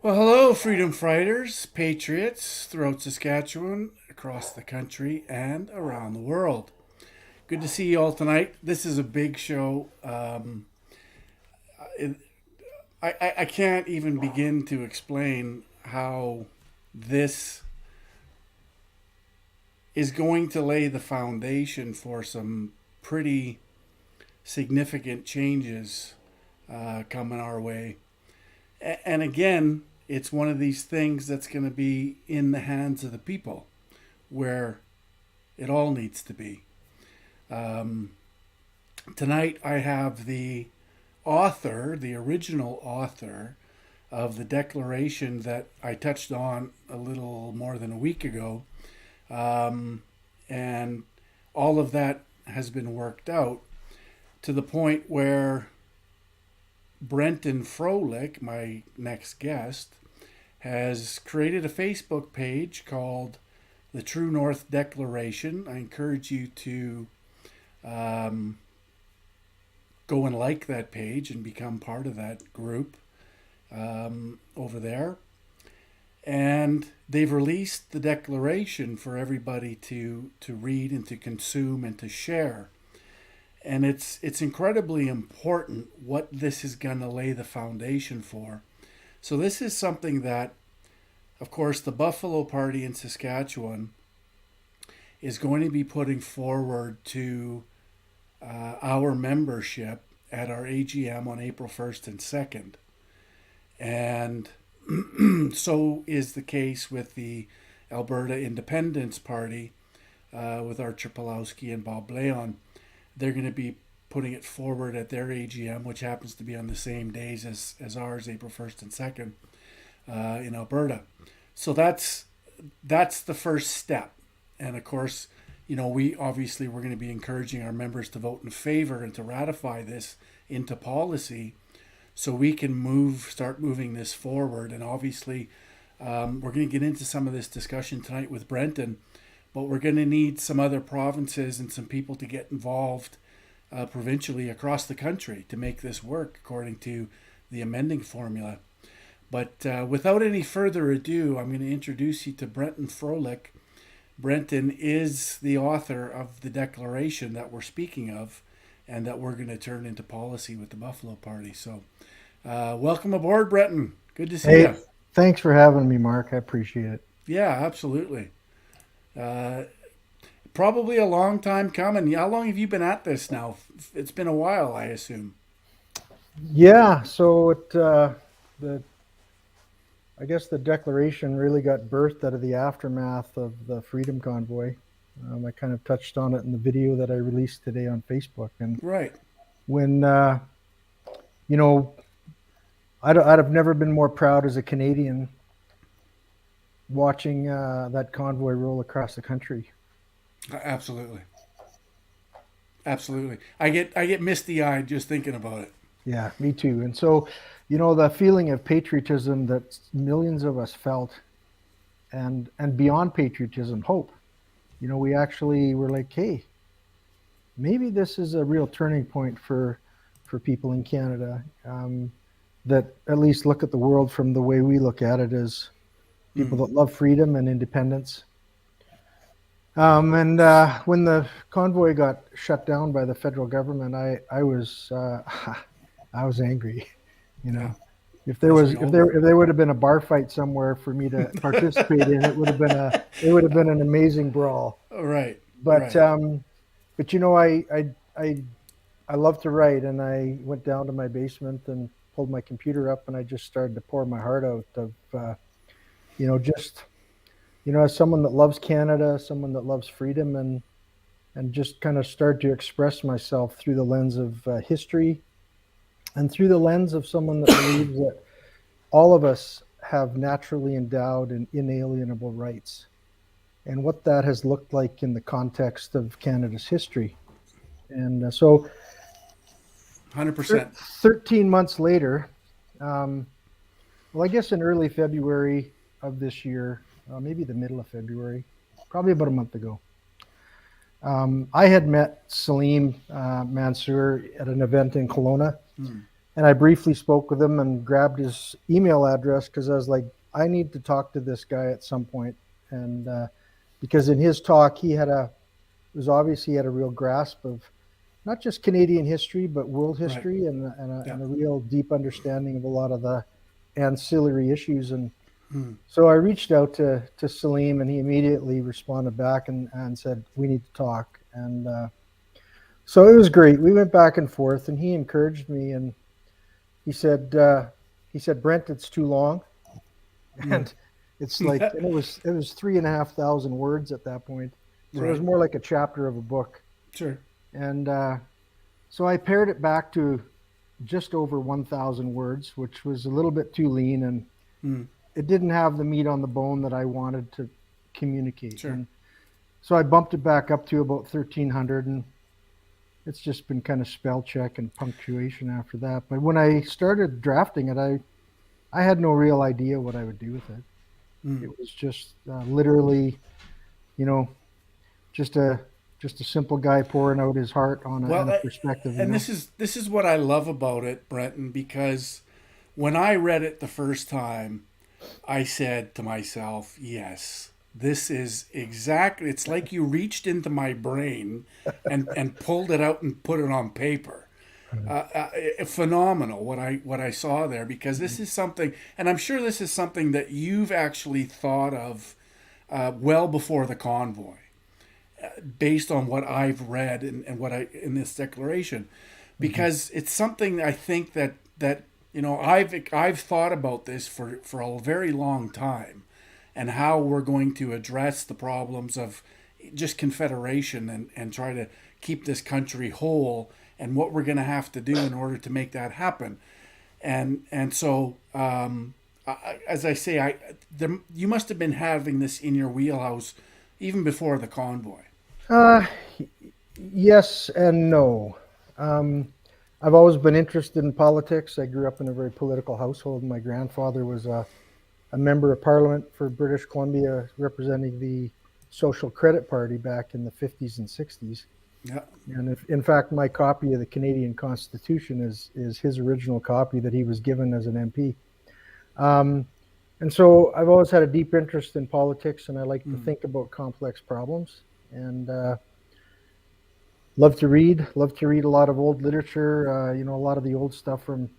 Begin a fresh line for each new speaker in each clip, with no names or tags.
Well, hello, freedom fighters, patriots throughout Saskatchewan, across the country, and around the world. Good to see you all tonight. This is a big show. It, I can't even begin to explain how this is going to lay the foundation for some pretty significant changes coming our way. And again, it's one of these things that's going to be in the hands of the people where it all needs to be. Um, Tonight, I have the author, the original author of the declaration that I touched on a little more than a week ago. Um, and all of that has been worked out to the point where Brenton Froelich, my next guest, has created a Facebook page called the True North Declaration. I encourage you to um, go and like that page and become part of that group over there. And they've released the declaration for everybody to read and to consume and to share. And it's incredibly important what this is going to lay the foundation for. So this is something that, of course, the Buffalo Party in Saskatchewan is going to be putting forward to our membership at our AGM on April 1st and 2nd. And so is the case with the Alberta Independence Party with Archer Pulowski and Bob Leon. They're going to be putting it forward at their AGM, which happens to be on the same days as ours, April 1st and 2nd, in Alberta. So that's the first step. And of course, we're going to be encouraging our members to vote in favor and to ratify this into policy so we can start moving this forward. And obviously, we're going to get into some of this discussion tonight with Brenton, but we're going to need some other provinces and some people to get involved provincially across the country to make this work according to the amending formula. But without any further ado, I'm going to introduce you to Brenton Froelich. Brenton is the author of the declaration that we're speaking of and that we're going to turn into policy with the Buffalo Party. So welcome aboard, Brenton. Good to see
Hey,
you.
thanks for having me, Mark. I appreciate it.
Yeah, absolutely. Uh, Probably a long time coming. How long have you been at this now? It's been a while, I assume.
Yeah, so the I guess the declaration really got birthed out of the aftermath of the Freedom Convoy. I kind of touched on it in the video that I released today on Facebook. And
Right.
when you know, I'd have never been more proud as a Canadian watching that convoy roll across the country.
Absolutely. Absolutely. I get misty eyed just thinking about it.
Yeah, me too. And so, the feeling of patriotism that millions of us felt, and beyond patriotism, hope. We actually were like, hey, maybe this is a real turning point for people in Canada, that at least look at the world from the way we look at it, as people
Mm.
that love freedom and independence. And when the convoy got shut down by the federal government, I was I was angry. You
Yeah.
know,
As we all were.
if there would have been a bar fight somewhere for me to participate in, it would have been an amazing brawl.
Right.
But
Right.
I I love to write, and I went down to my basement and pulled my computer up, and I just started to pour my heart out of just as someone that loves Canada, someone that loves freedom, and just kind of start to express myself through the lens of history, and through the lens of someone that believes that all of us have naturally endowed and inalienable rights, and what that has looked like in the context of Canada's history. And so
100%.
13 months later, um, well, I guess in early February of this year, maybe the middle of February, probably about a month ago, I had met Salim Mansour at an event in Kelowna.
Mm.
And I briefly spoke with him and grabbed his email address because I was like, I need to talk to this guy at some point. And because in his talk, it was obvious he had a real grasp of not just Canadian history, but world
Right.
history
Yeah.
and a real deep understanding of a lot of the ancillary issues. And
Mm.
so I reached out to Salim, and he immediately responded back and said, we need to talk. And so it was great. We went back and forth, and he encouraged me, and he said, uh, Brent, it's too long.
Mm.
And it's like, and it was 3,500 words at that point. So it was
Right.
more like a chapter of a book.
Sure.
And so I pared it back to just over 1,000 words, which was a little bit too lean, and
Mm.
it didn't have the meat on the bone that I wanted to communicate.
Sure.
And so I bumped it back up to about 1,300, and it's just been kind of spell check and punctuation after that. But when I started drafting it, I had no real idea what I would do with it.
Mm.
It was just literally, you know, just a just a simple guy pouring out his heart on
Well,
a perspective, you
and
know.
this is what I love about it, Brenton, because when I read it the first time, I said to myself, "Yes, this is exactly. It's like you reached into my brain and pulled it out and put it on paper. Phenomenal what I saw there, because this is something, and I'm sure this is something that you've actually thought of well before the convoy, based on what I've read and what I in this declaration,
Mm-hmm.
because it's something I think that I've thought about this for a very long time, and how we're going to address the problems of just confederation and try to keep this country whole, and what we're going to have to do in order to make that happen. And so as I say, you must have been having this in your wheelhouse even before the convoy.
Uh, yes and no. Um, I've always been interested in politics. I grew up in a very political household. My grandfather was a member of parliament for British Columbia, representing the Social Credit Party back in the 50s and 60s.
Yeah.
And if, in fact, my copy of the Canadian Constitution is his original copy that he was given as an MP. Um, and so I've always had a deep interest in politics, and I like to
Mm.
think about complex problems. And love to read a lot of old literature. A lot of the old stuff from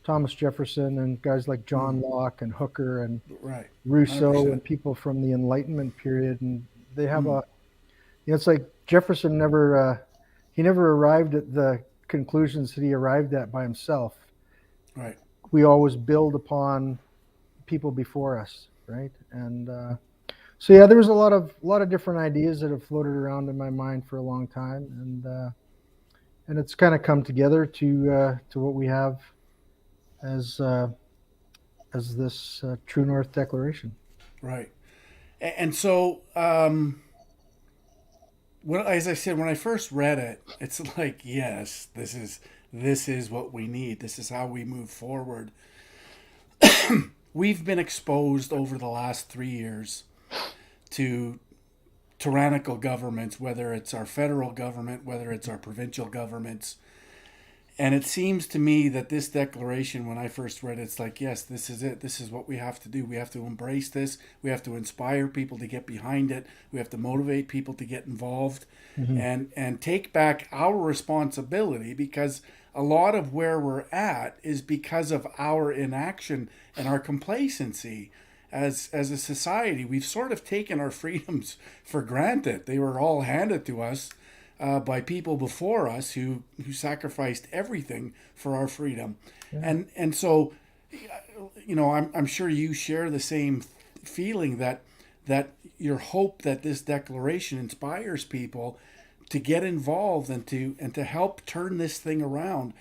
Thomas Jefferson and guys like
Mm.
John Locke and Hooker and
Right.
Rousseau
100%.
and people from the Enlightenment period. And they have
Mm.
it's like Jefferson never arrived at the conclusions that he arrived at by himself.
Right.
We always build upon people before us, right? And so yeah, there was a lot of different ideas that have floated around in my mind for a long time, and it's kind of come together to what we have as this True North Declaration.
Right. And so, as I said, when I first read it, it's like, yes, this is what we need. This is how we move forward. We've been exposed over the last 3 years to tyrannical governments, whether it's our federal government, whether it's our provincial governments. And it seems to me that this declaration, when I first read it, it's like, yes, this is it. This is what we have to do. We have to embrace this. We have to inspire people to get behind it. We have to motivate people to get involved,
Mm-hmm.
and take back our responsibility, because a lot of where we're at is because of our inaction and our complacency as a society. We've sort of taken our freedoms for granted. They were all handed to us by people before us who sacrificed everything for our freedom,
Yeah.
and so I'm sure you share the same feeling that your hope that this declaration inspires people to get involved and to help turn this thing around.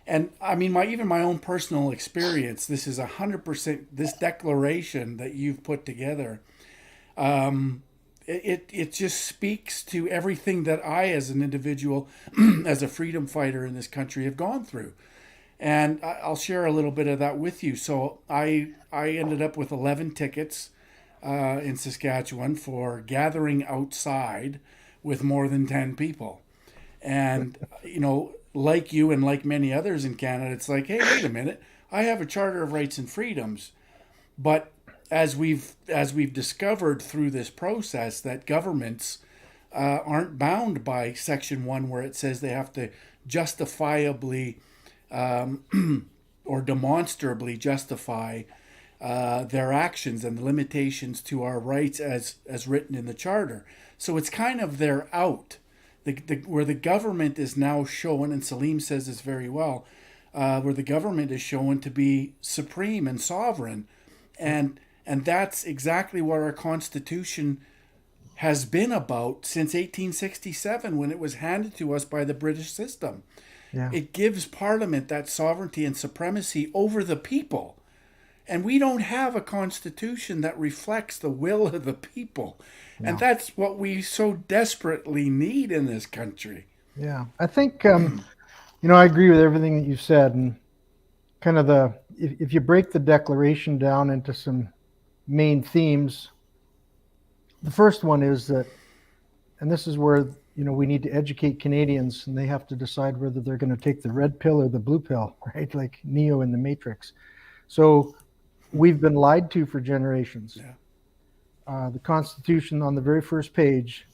And I mean, my own personal experience. This is 100%. This declaration that you've put together, it just speaks to everything that I, as an individual, as a freedom fighter in this country, have gone through. And I'll share a little bit of that with you. So I ended up with 11 tickets in Saskatchewan for gathering outside with more than 10 people. And like you and like many others in Canada, it's like, hey, wait a minute, I have a Charter of Rights and Freedoms, but as we've discovered through this process, that governments aren't bound by Section 1, where it says they have to justifiably or demonstrably justify their actions and the limitations to our rights as written in the Charter. So it's kind of their out. Where the government is now shown, and Salim says this very well, where the government is shown to be supreme and sovereign. And that's exactly what our Constitution has been about since 1867, when it was handed to us by the British system.
Yeah.
It gives Parliament that sovereignty and supremacy over the people. And we don't have a constitution that reflects the will of the people. No. And that's what we so desperately need in this country.
Yeah. I think, I agree with everything that you said. And kind of if you break the Declaration down into some main themes, the first one is that, and this is where, we need to educate Canadians, and they have to decide whether they're going to take the red pill or the blue pill, right? Like Neo in the Matrix. So we've been lied to for generations.
Yeah.
The Constitution, on the very first page,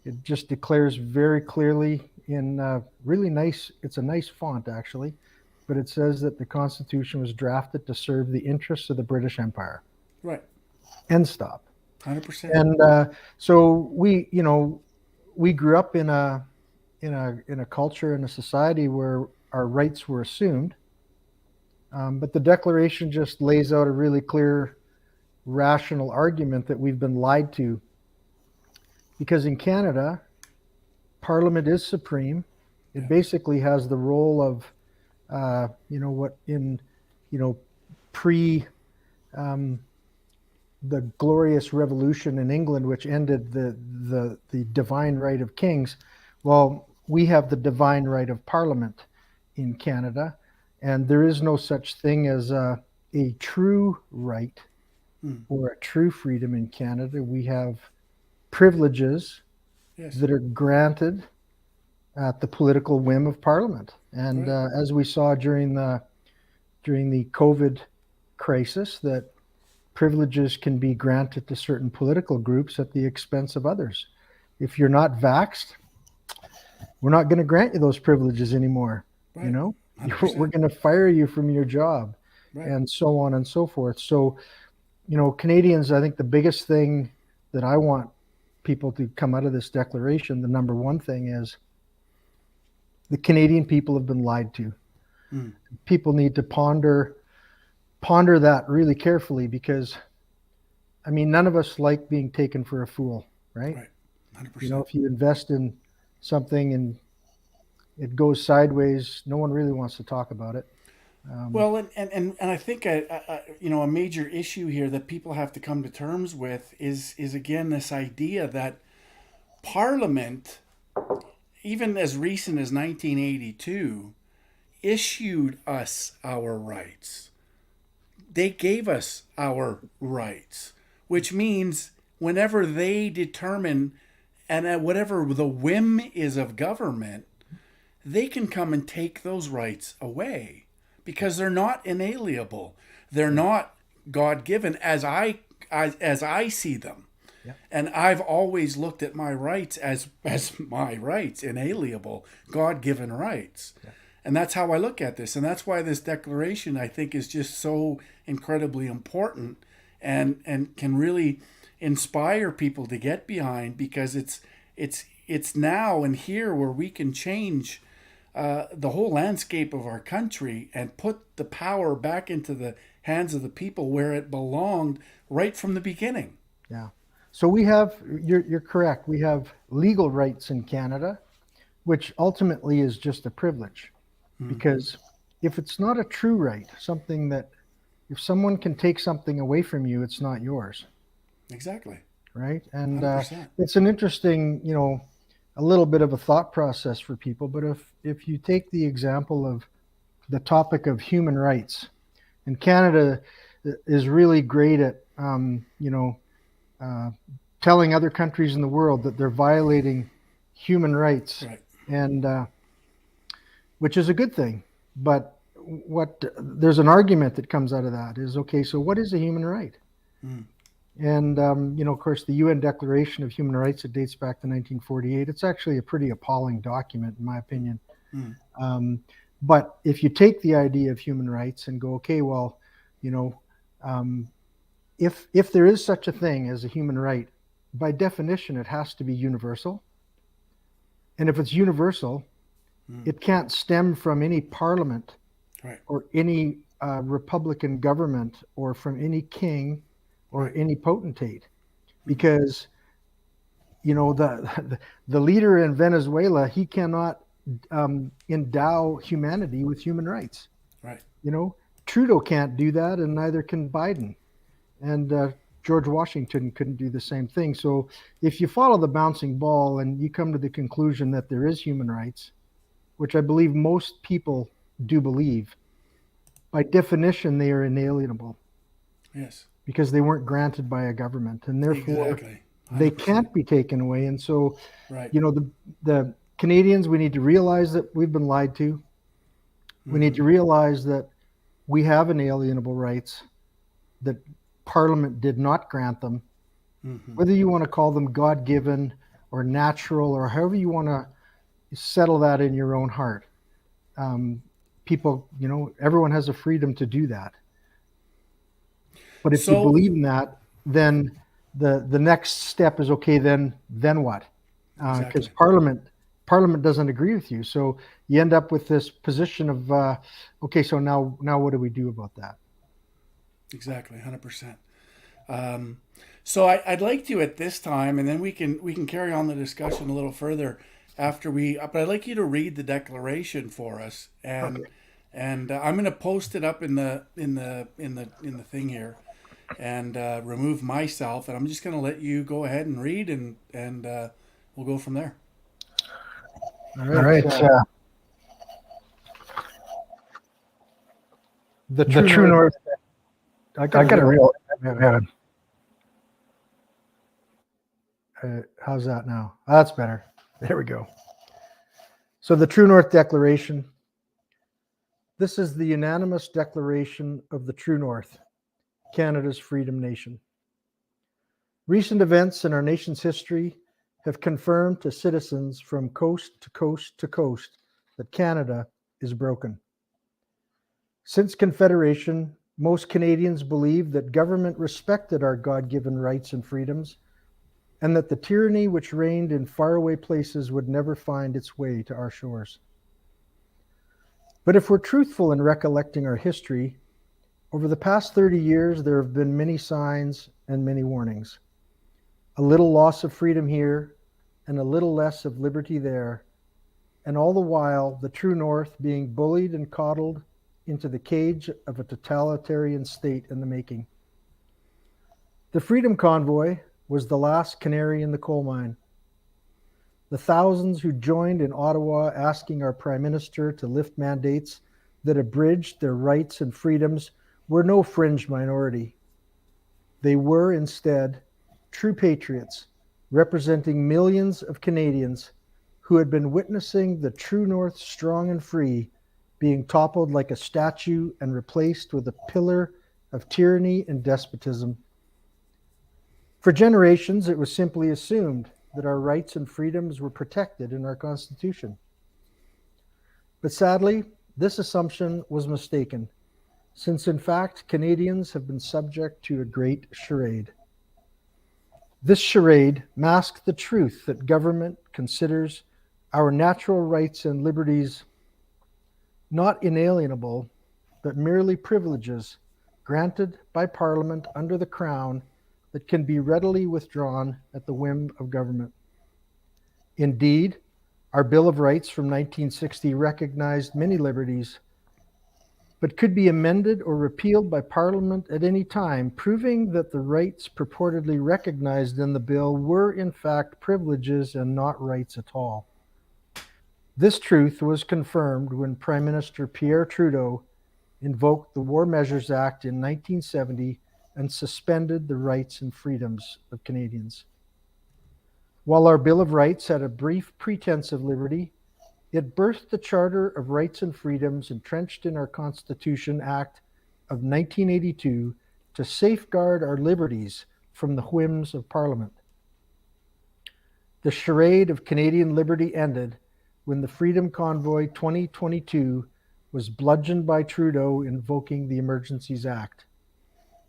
it just declares very clearly in really nice, it's a nice font actually, but it says that the Constitution was drafted to serve the interests of the British Empire.
Right.
End stop.
100%.
And so we grew up in a culture, in a society where our rights were assumed. But the Declaration just lays out a really clear, rational argument that we've been lied to. Because in Canada, Parliament is supreme. It basically has the role of, pre the Glorious Revolution in England, which ended the divine right of kings. Well, we have the divine right of Parliament in Canada. And there is no such thing as a true right or a true freedom in Canada. We have privileges that are granted at the political whim of Parliament. And as we saw during the COVID crisis, that privileges can be granted to certain political groups at the expense of others. If you're not vaxxed, we're not going to grant you those privileges anymore. Right. 100%. We're going to fire you from your job, and so on and so forth. So, Canadians, I think the biggest thing that I want people to come out of this declaration, the number one thing is the Canadian people have been lied to. People need to ponder that really carefully, because, none of us like being taken for a fool, right?
Right, 100%.
If you invest in something and it goes sideways, no one really wants to talk about it.
Well, and I think a major issue here that people have to come to terms with is again this idea that Parliament, even as recent as 1982, issued us our rights. They gave us our rights, which means whenever they determine, and whatever the whim is of government, they can come and take those rights away, because they're not inalienable. They're not God-given as I see them. Yeah. And I've always looked at my rights as my rights, inalienable, God-given rights. Yeah. And that's how I look at this. And that's why this declaration, I think, is just so incredibly important and can really inspire people to get behind, because it's now and here where we can change the whole landscape of our country and put the power back into the hands of the people where it belonged right from the beginning.
Yeah. So we have, you're correct, we have legal rights in Canada, which ultimately is just a privilege. Because if it's not a true right, something that, if someone can take something away from you, it's not yours.
Exactly.
Right? And it's an interesting, a little bit of a thought process for people. But if you take the example of the topic of human rights, and Canada is really great at, telling other countries in the world that they're violating human rights.
Right.
And, which is a good thing. But what there's an argument that comes out of that is, okay, so what is a human right?
Mm.
And of course, the UN Declaration of Human Rights, it dates back to 1948. It's actually a pretty appalling document, in my opinion.
Mm.
But if you take the idea of human rights and go, okay, well, you know, if there is such a thing as a human right, by definition, it has to be universal. And if it's universal, it can't stem from any parliament,
Right.
or any Republican government, or from any king or any potentate, because the leader in Venezuela, he cannot endow humanity with human rights.
Right.
Trudeau can't do that, and neither can Biden. And George Washington couldn't do the same thing. So if you follow the bouncing ball and you come to the conclusion that there is human rights, which I believe most people do believe, by definition, they are inalienable.
Yes.
Because they weren't granted by a government, and therefore
exactly.
they can't be taken away. And so,
right.
The Canadians, we need to realize that we've been lied to. We need to realize that we have inalienable rights that Parliament did not grant them. Whether you want to call them God-given or natural, or however you want to settle that in your own heart. People, everyone has a freedom to do that. But if you believe in that, then the next step is, okay, then what? Because Parliament doesn't agree with you. So you end up with this position of, okay, so now what do we do about that?
Exactly, 100%. So I'd like to, at this time, and then we can carry on the discussion a little further after but I'd like you to read the declaration for us, and
Okay.
and I'm going to post it up in the thing here, and remove myself, and I'm just going to let you go ahead and read, and we'll go from there.
All right. The True North. I got a real. How's that now? That's better. There we go. So the True North Declaration. This is the unanimous declaration of the True North, Canada's freedom nation. Recent events in our nation's history have confirmed to citizens from coast to coast to coast that Canada is broken. Since Confederation, most Canadians believed that government respected our God-given rights and freedoms, and that the tyranny which reigned in faraway places would never find its way to our shores. But if we're truthful in recollecting our history, over the past 30 years, there have been many signs and many warnings. A little loss of freedom here, and a little less of liberty there, and all the while, the True North being bullied and coddled into the cage of a totalitarian state in the making. The Freedom Convoy was the last canary in the coal mine. The thousands who joined in Ottawa asking our Prime Minister to lift mandates that abridged their rights and freedoms were no fringe minority. They were instead true patriots, representing millions of Canadians who had been witnessing the True North strong and free being toppled like a statue and replaced with a pillar of tyranny and despotism. For generations, it was simply assumed that our rights and freedoms were protected in our Constitution. But sadly, this assumption was mistaken, since in fact, Canadians have been subject to a great charade. This charade masks the truth that government considers our natural rights and liberties not inalienable, but merely privileges granted by Parliament under the Crown that can be readily withdrawn at the whim of government. Indeed, our Bill of Rights from 1960 recognized many liberties, but could be amended or repealed by Parliament at any time, proving that the rights purportedly recognized in the bill were in fact privileges and not rights at all. This truth was confirmed when Prime Minister Pierre Trudeau invoked the War Measures Act in 1970 and suspended the rights and freedoms of Canadians. While our Bill of Rights had a brief pretense of liberty, It birthed the Charter of Rights and Freedoms entrenched in our Constitution Act of 1982 to safeguard our liberties from the whims of Parliament. The charade of Canadian liberty ended when the Freedom Convoy 2022 was bludgeoned by Trudeau invoking the Emergencies Act.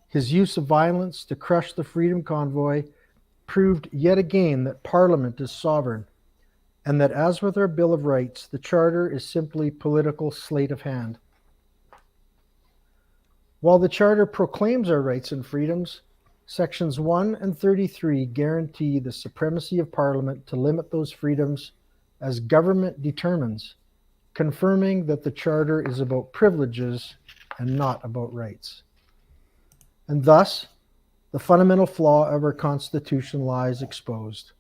His use of violence to crush the Freedom Convoy proved yet again that Parliament is sovereign, and that, as with our Bill of Rights, the Charter is simply political sleight of hand. While the Charter proclaims our rights and freedoms, Sections 1 and 33 guarantee the supremacy of Parliament to limit those freedoms as government determines, confirming that the Charter is about privileges and not about rights. And thus, the fundamental flaw of our Constitution lies exposed.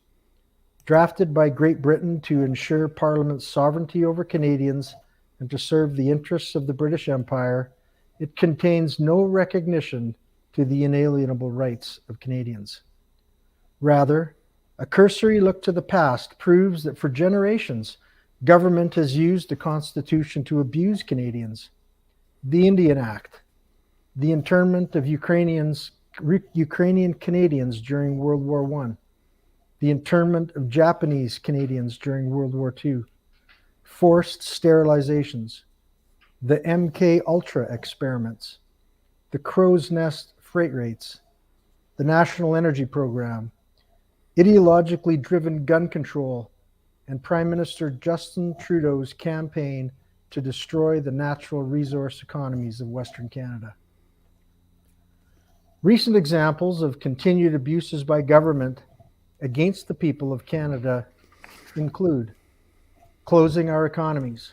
Drafted by Great Britain to ensure Parliament's sovereignty over Canadians and to serve the interests of the British Empire, it contains no recognition to the inalienable rights of Canadians. Rather, a cursory look to the past proves that for generations, government has used the Constitution to abuse Canadians. The Indian Act, the internment of Ukrainian Canadians during World War I, the internment of Japanese Canadians during World War II, forced sterilizations, the MK Ultra experiments, the crow's nest freight rates, the National Energy Program, ideologically driven gun control, and Prime Minister Justin Trudeau's campaign to destroy the natural resource economies of Western Canada. Recent examples of continued abuses by government against the people of Canada include closing our economies,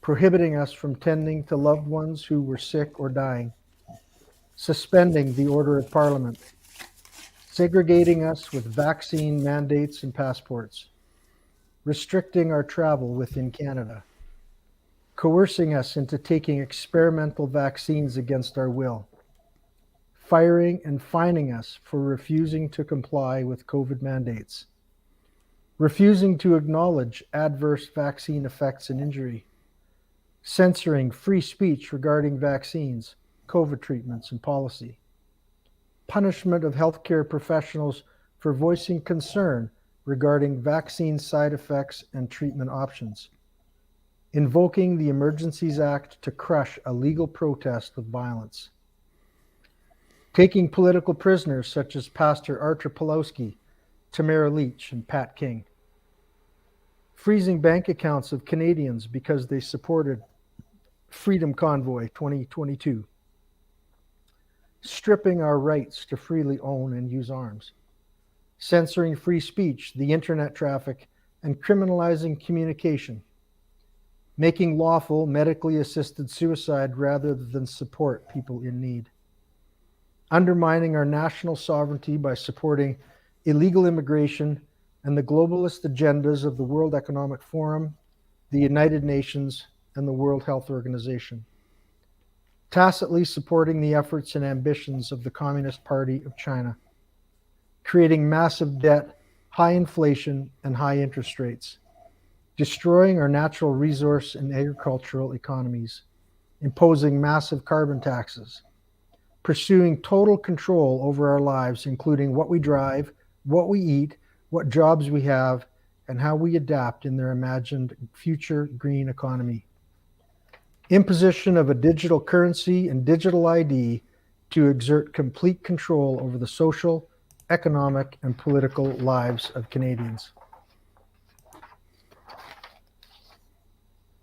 prohibiting us from tending to loved ones who were sick or dying, suspending the order of Parliament, segregating us with vaccine mandates and passports, restricting our travel within Canada, coercing us into taking experimental vaccines against our will, firing and fining us for refusing to comply with COVID mandates, refusing to acknowledge adverse vaccine effects and injury, censoring free speech regarding vaccines, COVID treatments, and policy, punishment of healthcare professionals for voicing concern regarding vaccine side effects and treatment options, invoking the Emergencies Act to crush a legal protest with violence, taking political prisoners such as Pastor Artur Pawlowski, Tamara Leach, and Pat King, freezing bank accounts of Canadians because they supported Freedom Convoy 2022, stripping our rights to freely own and use arms, censoring free speech, the internet traffic, and criminalizing communication, making lawful medically assisted suicide rather than support people in need, undermining our national sovereignty by supporting illegal immigration and the globalist agendas of the World Economic Forum, the United Nations, and the World Health Organization, tacitly supporting the efforts and ambitions of the Communist Party of China, creating massive debt, high inflation, and high interest rates, destroying our natural resource and agricultural economies, imposing massive carbon taxes, pursuing total control over our lives, including what we drive, what we eat, what jobs we have, and how we adapt in their imagined future green economy. Imposition of a digital currency and digital ID to exert complete control over the social, economic, and political lives of Canadians.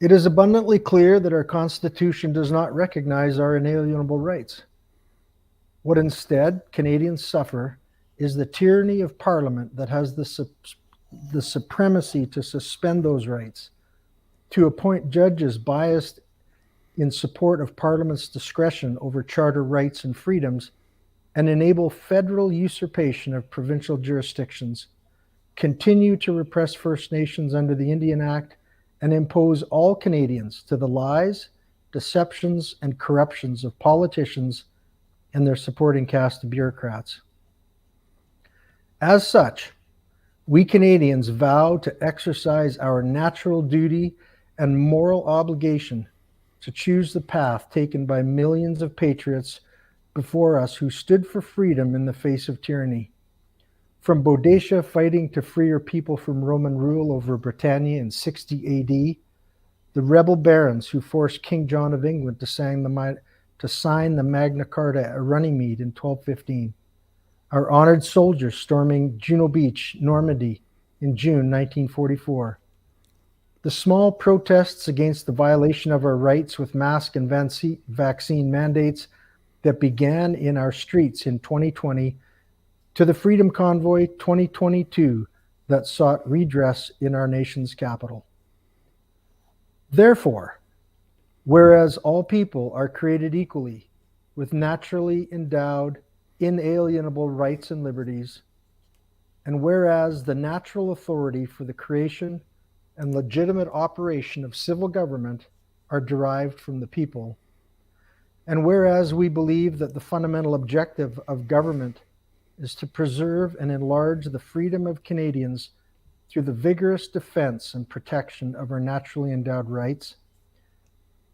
It is abundantly clear that our Constitution does not recognize our inalienable rights. What instead Canadians suffer is the tyranny of Parliament that has the supremacy to suspend those rights, to appoint judges biased in support of Parliament's discretion over charter rights and freedoms, and enable federal usurpation of provincial jurisdictions, continue to repress First Nations under the Indian Act, and impose all Canadians to the lies, deceptions, and corruptions of politicians and their supporting cast of bureaucrats. As such, We Canadians vow to exercise our natural duty and moral obligation to choose the path taken by millions of patriots before us who stood for freedom in the face of tyranny. From Boadicea fighting to free her people from Roman rule over Britannia in 60 AD, the rebel barons who forced King John of England to sign the Magna Carta at Runnymede in 1215, our honored soldiers storming Juno Beach, Normandy in June 1944, the small protests against the violation of our rights with mask and vaccine mandates that began in our streets in 2020, to the Freedom Convoy 2022 that sought redress in our nation's capital. Therefore, whereas all people are created equally with naturally endowed, inalienable rights and liberties, and whereas the natural authority for the creation and legitimate operation of civil government are derived from the people, and whereas we believe that the fundamental objective of government is to preserve and enlarge the freedom of Canadians through the vigorous defense and protection of our naturally endowed rights,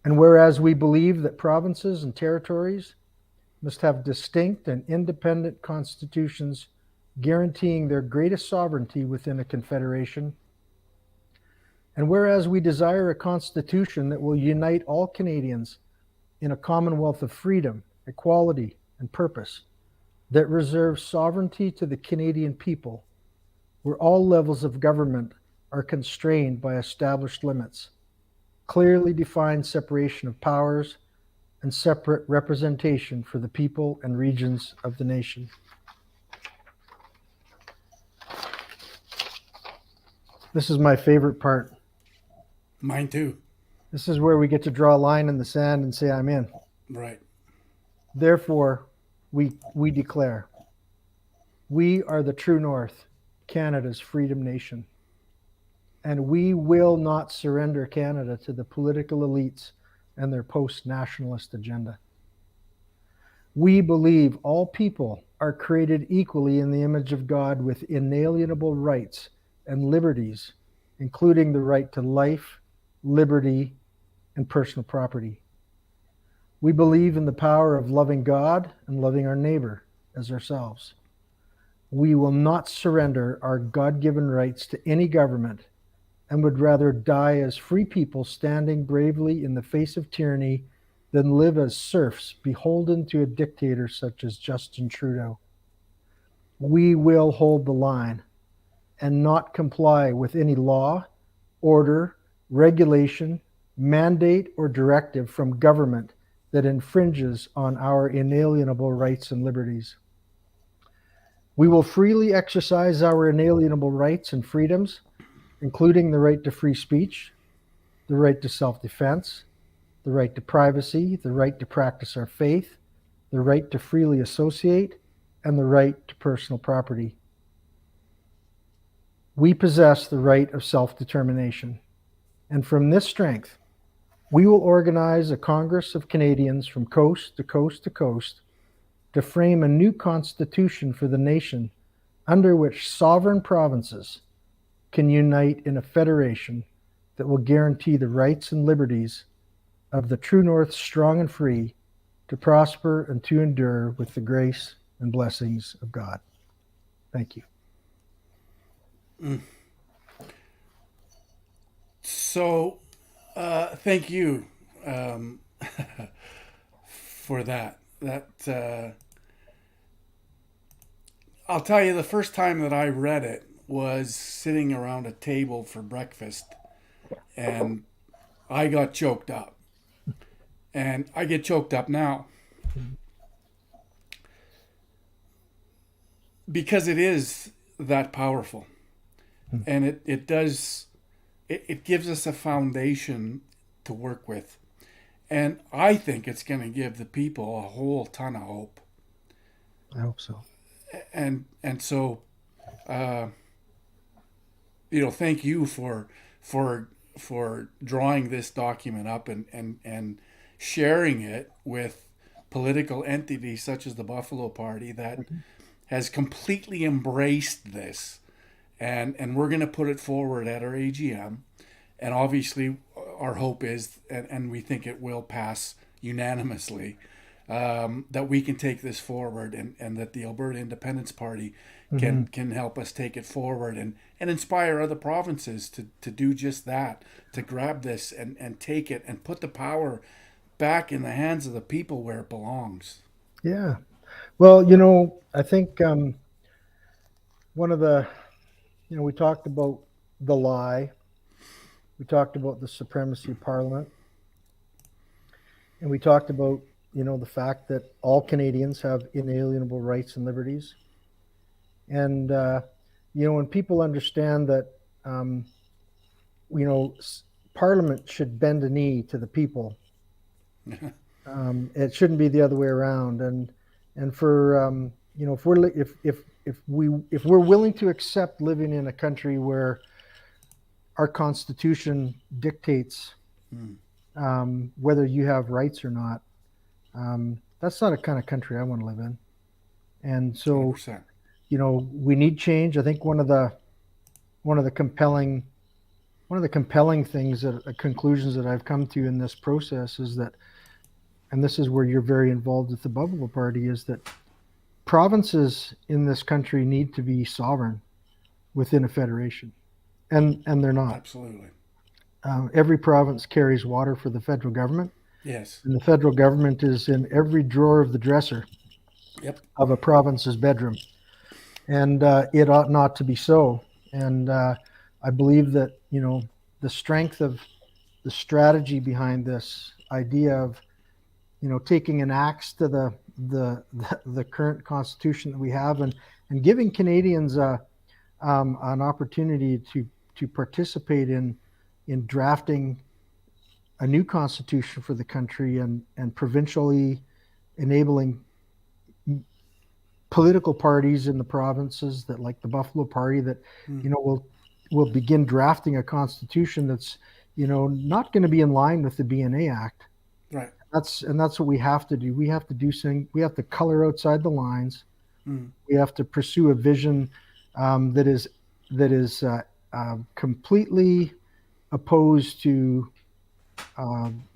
and whereas we believe that provinces and territories must have distinct and independent constitutions guaranteeing their greatest sovereignty within a confederation, and whereas we desire a constitution that will unite all Canadians in a commonwealth of freedom, equality, and purpose, that reserves sovereignty to the Canadian people, where all levels of government are constrained by established limits, clearly defined separation of powers, and separate representation for the people and regions of the nation. This is my favorite part.
Mine too.
This is where we get to draw a line in the sand and say, I'm in.
Right.
Therefore, we declare, we are the true North, Canada's freedom nation. And we will not surrender Canada to the political elites and their post-nationalist agenda. We believe all people are created equally in the image of God with inalienable rights and liberties, including the right to life, liberty, and personal property. We believe in the power of loving God and loving our neighbor as ourselves. We will not surrender our God-given rights to any government and would rather die as free people standing bravely in the face of tyranny than live as serfs beholden to a dictator such as Justin Trudeau. We will hold the line and not comply with any law, order, regulation, mandate, or directive from government that infringes on our inalienable rights and liberties. We will freely exercise our inalienable rights and freedoms, including the right to free speech, the right to self-defense, the right to privacy, the right to practice our faith, the right to freely associate, and the right to personal property. We possess the right of self-determination, and from this strength, we will organize a Congress of Canadians from coast to coast to coast to frame a new constitution for the nation under which sovereign provinces can unite in a federation that will guarantee the rights and liberties of the true North, strong and free, to prosper and to endure with the grace and blessings of God. Thank you.
So, thank you for that. I'll tell you, the first time that I read it was sitting around a table for breakfast, and I got choked up. And I get choked up now. Because it is that powerful. And it gives us a foundation to work with. And I think it's going to give the people a whole ton of hope.
I hope so.
And so, thank you for drawing this document up and sharing it with political entities such as the Buffalo Party that has completely embraced this and we're going to put it forward at our AGM. And obviously, our hope is, and we think it will pass unanimously, that we can take this forward, and that the Alberta Independence Party
Hmm.
can help us take it forward, and inspire other provinces to do just that, to grab this and take it and put the power back in the hands of the people where it belongs.
Yeah. Well, I think one of the, we talked about the lie, we talked about the supremacy of Parliament, and we talked about, the fact that all Canadians have inalienable rights and liberties. And, when people understand that, um, Parliament should bend a knee to the people. It shouldn't be the other way around. And for if we're willing to accept living in a country where our Constitution dictates
Mm,
whether you have rights or not, that's not a kind of country I want to live in. And so,
100%.
we need change. I think one of the compelling things that conclusions that I've come to in this process is that, and this is where you're very involved with the Buffalo Party, is that provinces in this country need to be sovereign within a federation, and they're not.
Absolutely.
Every province carries water for the federal government,
Yes.
and the federal government is in every drawer of the dresser
Yep.
of a province's bedroom, and it ought not to be so. And I believe that the strength of the strategy behind this idea of taking an axe to the current constitution that we have, and giving Canadians an opportunity to participate in drafting a new constitution for the country, and provincially enabling political parties in the provinces that, like the Buffalo Party, that
Mm,
will begin drafting a constitution that's not going to be in line with the BNA Act.
right.
That's what we have to do. We have to do something. We have to color outside the lines.
Mm,
We have to pursue a vision that is completely opposed to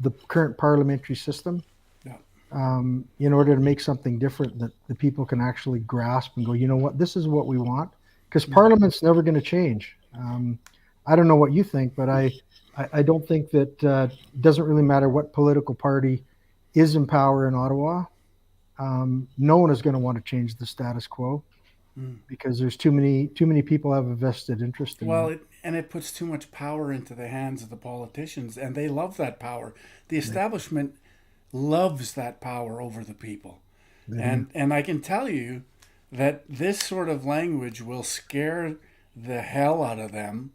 the current parliamentary system,
yeah.
in order to make something different that the people can actually grasp and go, you know what, this is what we want. Because
Mm,
Parliament's never going to change. I don't know what you think, but I don't think that it doesn't really matter what political party is in power in Ottawa. No one is going to want to change the status quo,
mm.
because there's too many people have a vested interest in
Well,
that.
it puts too much power into the hands of the politicians, and they love that power. The
Yeah,
establishment loves that power over the people.
they do.
And I can tell you that this sort of language will scare the hell out of them,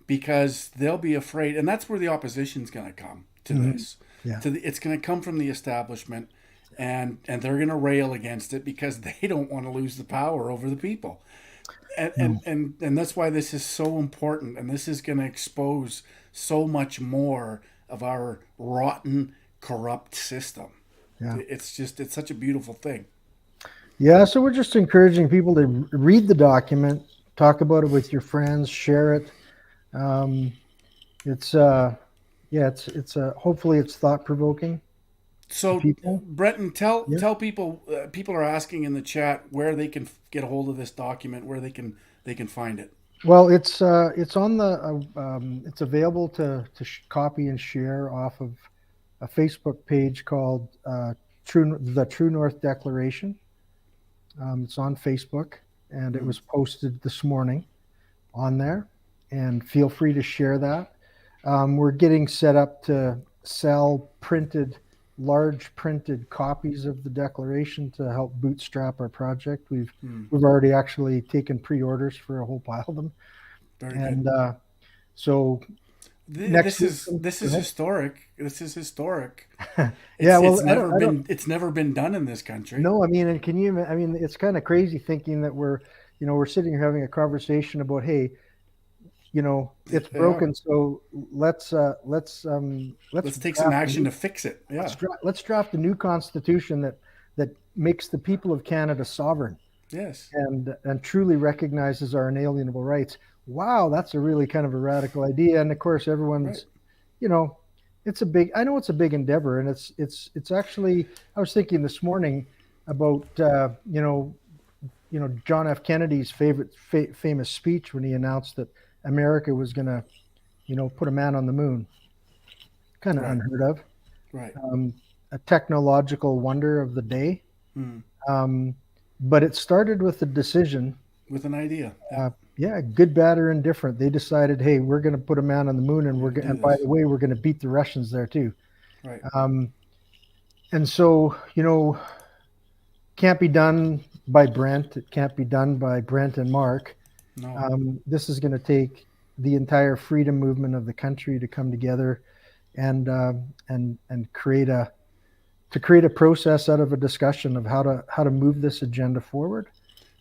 because they'll be afraid, and that's where the opposition's going to come to
Mhm.
this.
Yeah.
It's going to come from the establishment, and they're going to rail against it because they don't want to lose the power over the people. And,
No.
and and that's why this is so important, and this is going to expose so much more of our rotten, corrupt system.
Yeah.
It's such a beautiful thing.
Yeah. So we're just encouraging people to read the document, talk about it with your friends, share it. Um, it's yeah, it's hopefully it's thought provoking to
So,
people.
Brenton,
Yeah.
tell people, people are asking in the chat where they can get a hold of this document, where they can find it.
Well, it's on it's available to copy and share off of a Facebook page called the True North Declaration. It's on Facebook, and it
Mm,
was posted this morning on there. And feel free to share that. We're getting set up to sell large printed copies of the Declaration to help bootstrap our project.
mm,
We've already actually taken pre-orders for a whole pile of them,
very good.
and so next week.
This
Go
is
ahead.
historic. This is historic.
Yeah, well, I don't.
It's never been done in this country.
No, I mean, and I mean, it's kind of crazy thinking that we're sitting here having a conversation about, hey, it's
Yeah.
broken, so let's
Let's take some
draft a
action
new
to fix it. Yeah.
let's draft a new constitution that makes the people of Canada sovereign,
Yes.
and truly recognizes our inalienable rights. wow, that's a really kind of a radical idea. And of course,
Right.
everyone's, you know, it's a big. I know it's a big endeavor, and it's actually. I was thinking this morning about John F. Kennedy's famous speech when he announced that America was going to put a man on the moon. Kind of
Right.
unheard of.
Right.
Um, a technological wonder of the day.
Mm.
Um, but it started with the decision.
With an idea. Yeah.
Yeah, good, bad, or indifferent. They decided, hey, we're going to put a man on the moon, and
We're going to do
and by
this.
the way, we're going to beat the Russians there too.
Right.
Um, and so, can't be done by Brent. It can't be done by Brent and Mark.
No.
This is going to take the entire freedom movement of the country to come together and create a process out of a discussion of how to move this agenda forward.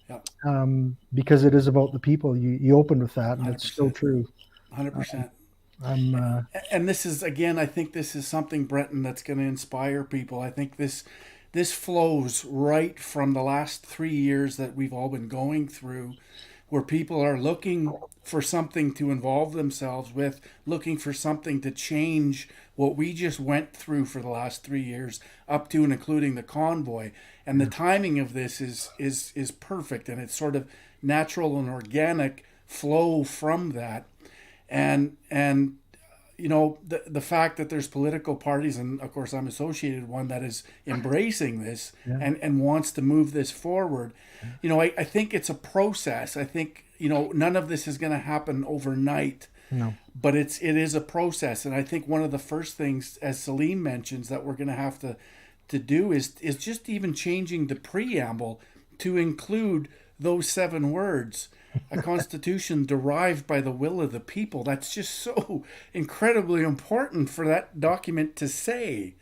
Yeah.
Because it is about the people. You opened with that, and it's so
100%.
true.
100%.
I'm
And this is, again, I think this is something, Brenton, that's going to inspire people. I think this flows right from the last 3 years that we've all been going through, where people are looking for something to involve themselves with, looking for something to change what we just went through for the last 3 years, up to and including the convoy. And the timing of this is perfect, and it's sort of natural and organic flow from that. And the fact that there's political parties, and of course I'm associated with one that is embracing this
yeah.
and wants to move this forward. I think it's a process. I think none of this is going to happen overnight,
No.
but it is a process. And I think one of the first things, as Celine mentions, that we're going to have to do is just even changing the preamble to include those 7 words: a constitution derived by the will of the people. That's just so incredibly important for that document to say.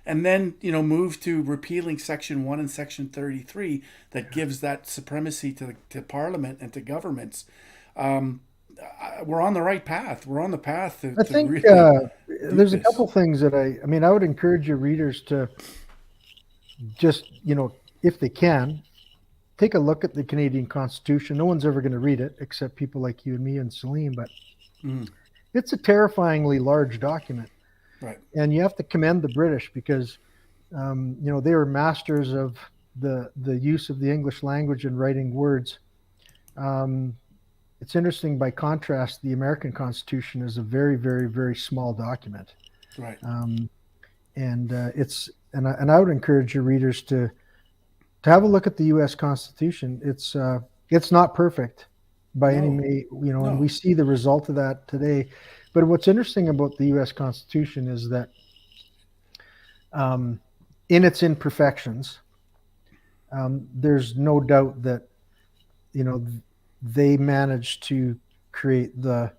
And then, move to repealing Section 1 and Section 33 that gives that supremacy to Parliament and to governments. We're on the right path. We're on the path to,
I
to
think
really do
there's a
this.
couple things that I mean, I would encourage your readers to just, if they can, take a look at the Canadian Constitution. No one's ever going to read it except people like you and me and Celine, but
Mm,
it's a terrifyingly large document.
right.
And you have to commend the British because, they were masters of the use of the English language and writing words. Um, it's interesting. By contrast, the American Constitution is a very, very, very small document,
Right.
um, and I would encourage your readers to have a look at the U.S. Constitution. It's not perfect by any
No.
way, and
No.
we see the result of that today. But what's interesting about the U.S. Constitution is that, um, in its imperfections, there's no doubt that you know they managed to create the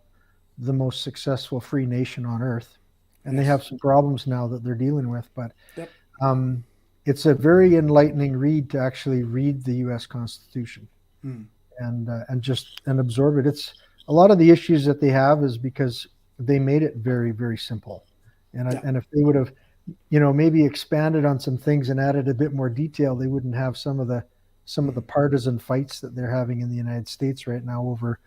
most successful free nation on earth, and they
Yes.
have some problems now that they're dealing with. But
Yep.
um, it's a very enlightening read to actually read the U.S. Constitution
Mm,
and absorb it. It's a lot of the issues that they have is because they made it very, very simple,
yeah.
and if they would have maybe expanded on some things and added a bit more detail, they wouldn't have some of the
Mm.
partisan fights that they're having in the United States right now over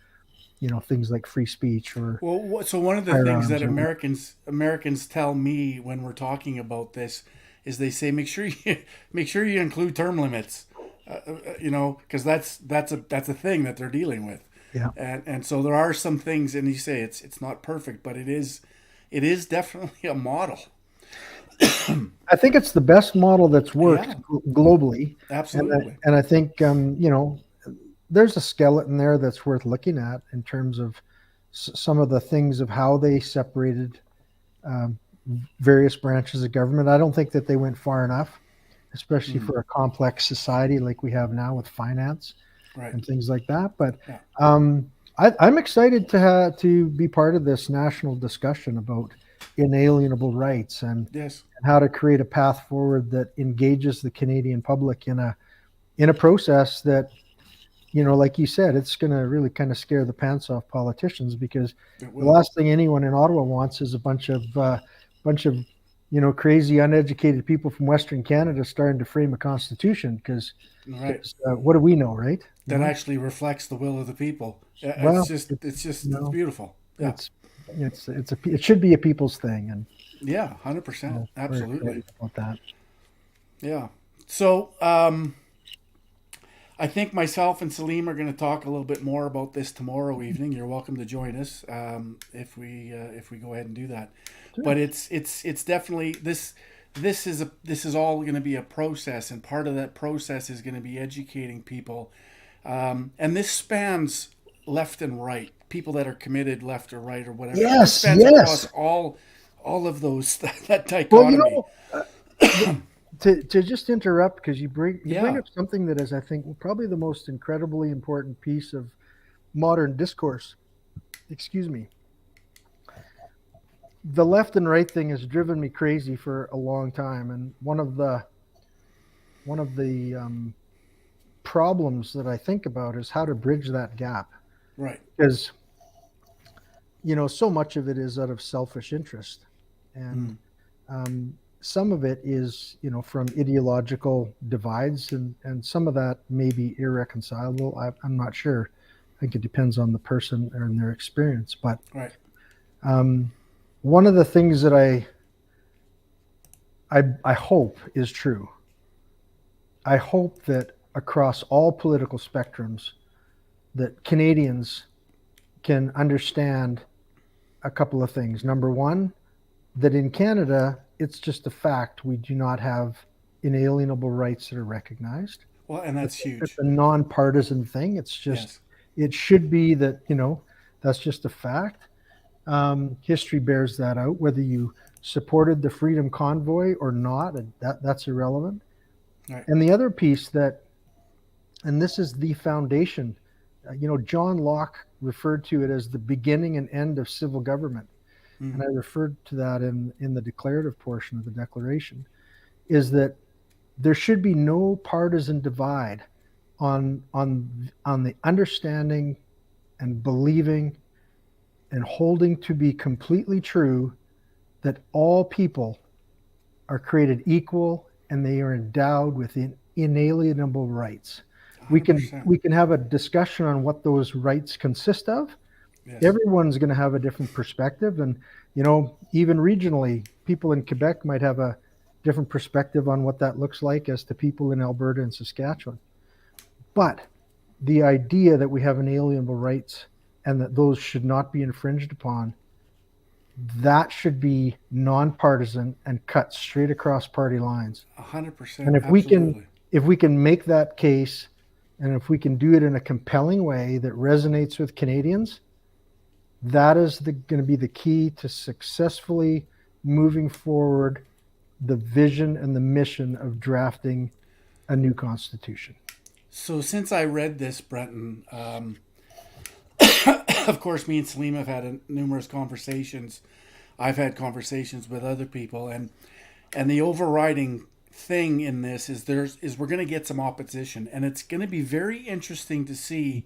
things like free speech or
Well, so one of the things that
firearms or
Americans tell me when we're talking about this is they say make sure you make sure you include term limits, because that's a thing that they're dealing with,
yeah.
and so there are some things, and you say it's not perfect, but it is definitely a model.
I think it's the best model that's worked
Yeah,
globally, and
absolutely.
I think there's a skeleton there that's worth looking at in terms of some of the things of how they separated um, various branches of government. I don't think that they went far enough, especially
Mm,
for a complex society like we have now with finance
right.
and things like that. But
Yeah.
I'm excited to be part of this national discussion about inalienable rights
Yes.
and how to create a path forward that engages the Canadian public in a process that, like you said, it's going to really kind of scare the pants off politicians because
It
the
will.
last thing anyone in Ottawa wants is a bunch of crazy uneducated people from Western Canada starting to frame a constitution because
Right.
what do we know, right?
That actually reflects the will of the people. It's
Well,
just,
it's
it's just, it's
no,
beautiful. Yeah.
it's it should be a people's thing, and
Yeah. 100%.
so we're
Absolutely.
excited about that.
Yeah. So, I think myself and Salim are going to talk a little bit more about this tomorrow evening. You're welcome to join us if we go ahead and do that.
Sure.
But it's definitely this. This is all going to be a process, and part of that process is going to be educating people, and this spans left and right. People that are committed left or right or whatever. This
Yes,
spans across
yes.
all of those that
Well,
dichotomy.
to just interrupt because you bring
Yeah.
up something that is, I think, probably the most incredibly important piece of modern discourse. Excuse me. The left and right thing has driven me crazy for a long time, and one of the problems that I think about is how to bridge that gap
Right.
because so much of it is out of selfish interest, and
Mm.
some of it is from ideological divides, and some of that may be irreconcilable. I'm not sure. I think it depends on the person and their experience, but
Right.
um, one of the things that I hope is true. I hope that across all political spectrums, that Canadians can understand a couple of things. Number one, that in Canada, it's just a fact we do not have inalienable rights that are recognized.
Well, and that's
It's
huge.
a nonpartisan thing.
Yes.
It should be that, that's just a fact. History bears that out. Whether you supported the Freedom Convoy or not, that's irrelevant.
Right.
And the other piece and this is the foundation, John Locke referred to it as the beginning and end of civil government. And I
Mm.
referred to that in the declarative portion of the Declaration, is that there should be no partisan divide on the understanding and believing and holding to be completely true that all people are created equal and they are endowed with inalienable rights. We can
100%.
we can have a discussion on what those rights consist of.
Yes.
Everyone's going to have a different perspective, and even regionally, people in Quebec might have a different perspective on what that looks like as to people in Alberta and Saskatchewan. But the idea that we have inalienable rights and that those should not be infringed upon, that should be nonpartisan and cut straight across party lines. And
100%.
if we can
Absolutely.
if we can make that case, and if we can do it in a compelling way that resonates with Canadians, that is going to be the key to successfully moving forward the vision and the mission of drafting a new constitution.
So since I read this, Brenton, of course, me and Salim have had numerous conversations. I've had conversations with other people, and the overriding thing in this is we're going to get some opposition, and it's going to be very interesting to see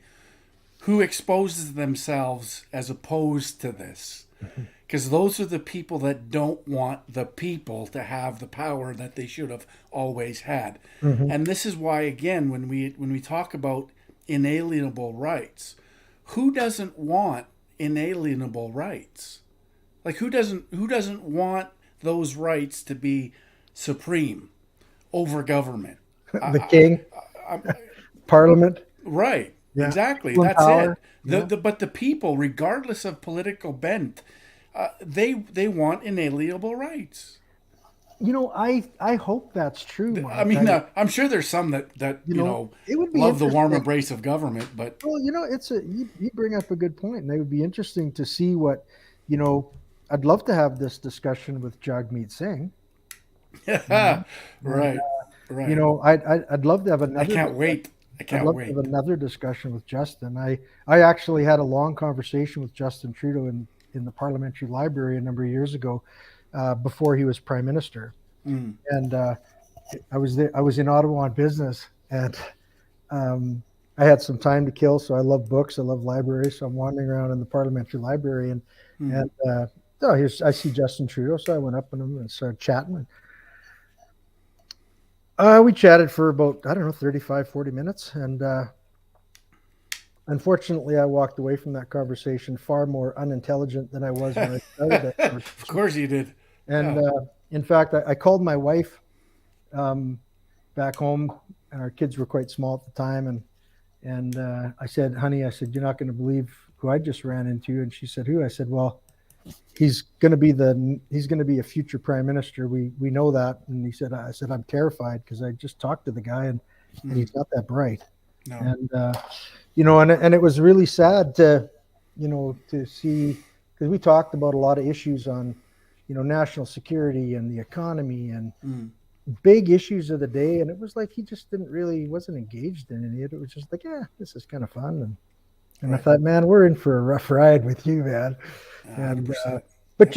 who exposes themselves as opposed to this, because those are the people that don't want the people to have the power that they should have always had.
Mm-hmm.
And this is why, again, when we talk about inalienable rights, who doesn't want inalienable rights? Like who doesn't want those rights to be supreme over government?
The king, Parliament,
Right.
yeah,
Exactly.
people in
That's it.
power,
The,
yeah.
the but the people, regardless of political bent, they want inalienable rights.
I hope that's true,
I
Mark.
mean, I'm sure there's some that
It would be
love the warm
interesting.
embrace of government, but
Well, you bring up a good point, and it would be interesting to see what, you know, I'd love to have this discussion with Jagmeet Singh, you know, and
right, right.
I'd love to have
I
another
can't
discussion.
wait. I
I'd
can't
love to
wait.
have another discussion with Justin. I actually had a long conversation with Justin Trudeau in the parliamentary library a number of years ago, before he was prime minister,
Mm,
and I was there. I was in Ottawa on business, and I had some time to kill. So I love books. I love libraries. So I'm wandering around in the parliamentary library, and
mm,
and oh, I see Justin Trudeau. So I went up and started chatting. We chatted for about, I don't know, 35, 40 minutes. And unfortunately, I walked away from that conversation far more unintelligent than I was when I started that
Of
conversation.
course you did.
And
Yeah.
in fact, I called my wife um, back home, and our kids were quite small at the time. And I said, honey, I said, you're not going to believe who I just ran into. And she said, who? I said, well, he's going to be a future prime minister. We know that. And I said, I'm terrified because I just talked to the guy and he's not that bright.
No.
And, and it was really sad to see, because we talked about a lot of issues on, national security and the economy and big issues of the day. And it was like, he just wasn't engaged in any of it. It was just like, yeah, this is kind of fun. And I
Right.
thought, man, we're in for a rough ride with you, man. And
100%.
but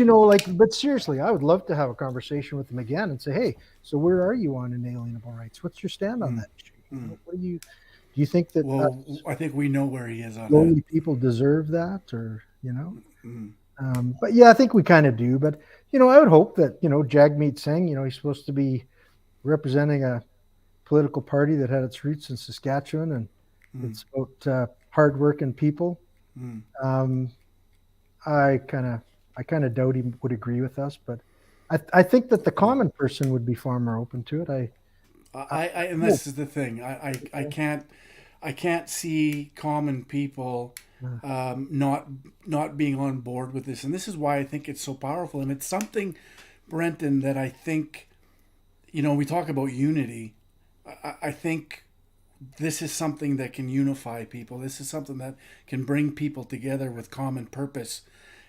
but seriously, I would love to have a conversation with him again and say, hey, so where are you on inalienable rights? What's your stand on that issue? What do you think that
Well, I think we know where he is on that.
lowly people deserve that, or But yeah, I think we kind of do. But I would hope that Jagmeet Singh, he's supposed to be representing a political party that had its roots in Saskatchewan, and it's about hardworking people. Um, I kind of doubt he would agree with us, but I think that the common person would be far more open to it.
And this is the thing. I can't see common people not being on board with this, and this is why I think it's so powerful. And it's something, Brenton, that I think, we talk about unity. I think this is something that can unify people. This is something that can bring people together with common purpose.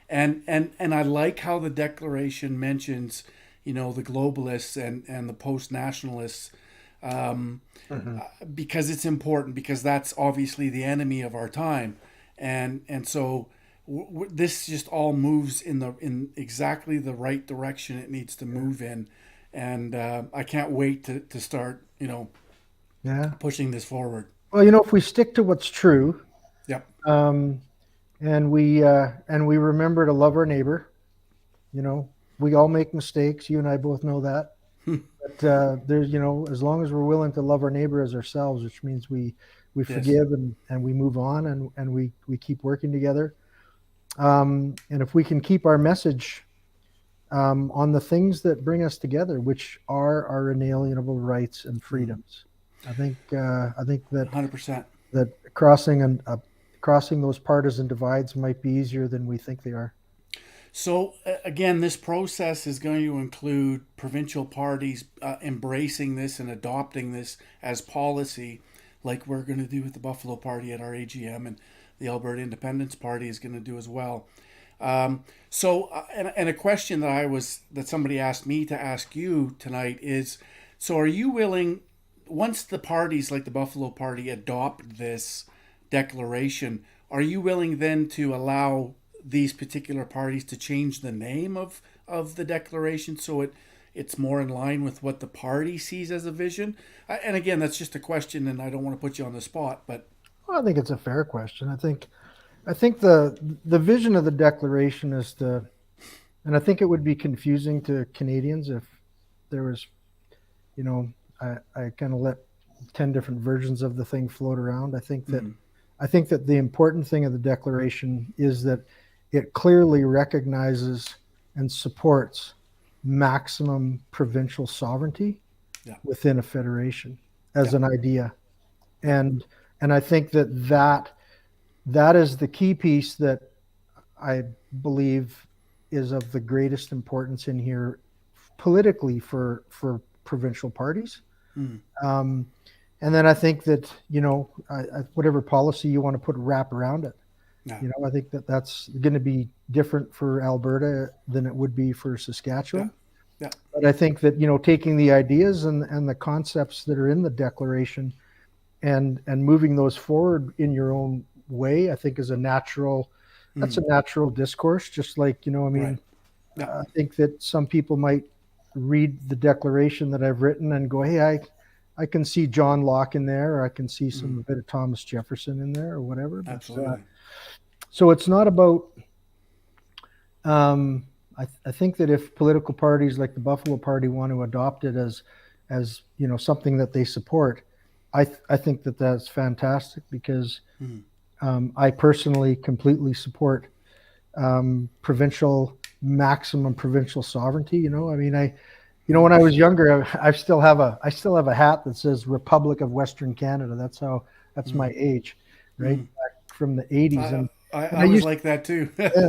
And I like how the declaration mentions, the globalists and the post-nationalists, because it's important, because that's obviously the enemy of our time. And so this just all moves in exactly the right direction it needs to move in. And I can't wait to start, pushing this forward.
Well, if we stick to what's true,
Yep.
And we remember to love our neighbor. We all make mistakes. You and I both know that. But there's, as long as we're willing to love our neighbor as ourselves, which means we
Yes.
forgive and we move on and we keep working together. And if we can keep our message on the things that bring us together, which are our inalienable rights and freedoms, I think that
100%.
that crossing those partisan divides might be easier than we think they are.
So again, this process is going to include provincial parties embracing this and adopting this as policy, like we're going to do with the Buffalo Party at our AGM, and the Alberta Independence Party is going to do as well. And a question that somebody asked me to ask you tonight is: so are you willing, once the parties like the Buffalo Party adopt this declaration, are you willing then to allow these particular parties to change the name of the declaration so it's more in line with what the party sees as a vision? And again, that's just a question, and I don't want to put you on the spot, but
Well, I think it's a fair question. I think the vision of the declaration is and I think it would be confusing to Canadians if there was, I kind of let 10 different versions of the thing float around. I think that the important thing of the declaration is that it clearly recognizes and supports maximum provincial sovereignty
yeah,
within a federation as
yeah,
an idea. And I think that is the key piece that I believe is of the greatest importance in here politically for provincial parties. Um, and then I think that whatever policy you want to wrap around it,
yeah,
I think that that's going to be different for Alberta than it would be for
yeah,
Saskatchewan.
yeah,
But I think that taking the ideas and the concepts that are in the declaration and moving those forward in your own way, I think is that's a natural discourse. Just like
right, yeah,
I think that some people might read the declaration that I've written and go, hey, I can see John Locke in there, or I can see some bit of Thomas Jefferson in there, or whatever. But
absolutely,
so it's not about I think that if political parties like the Buffalo Party want to adopt it as something that they support, I think that that's fantastic because
Hmm.
I personally completely support maximum provincial sovereignty. I mean, when I was
100%.
younger, I still have a hat that says Republic of Western Canada. That's my
Hmm.
age, right?
Hmm.
Back from the 80s.
I,
And
I
I
was
used
like that too.
yeah,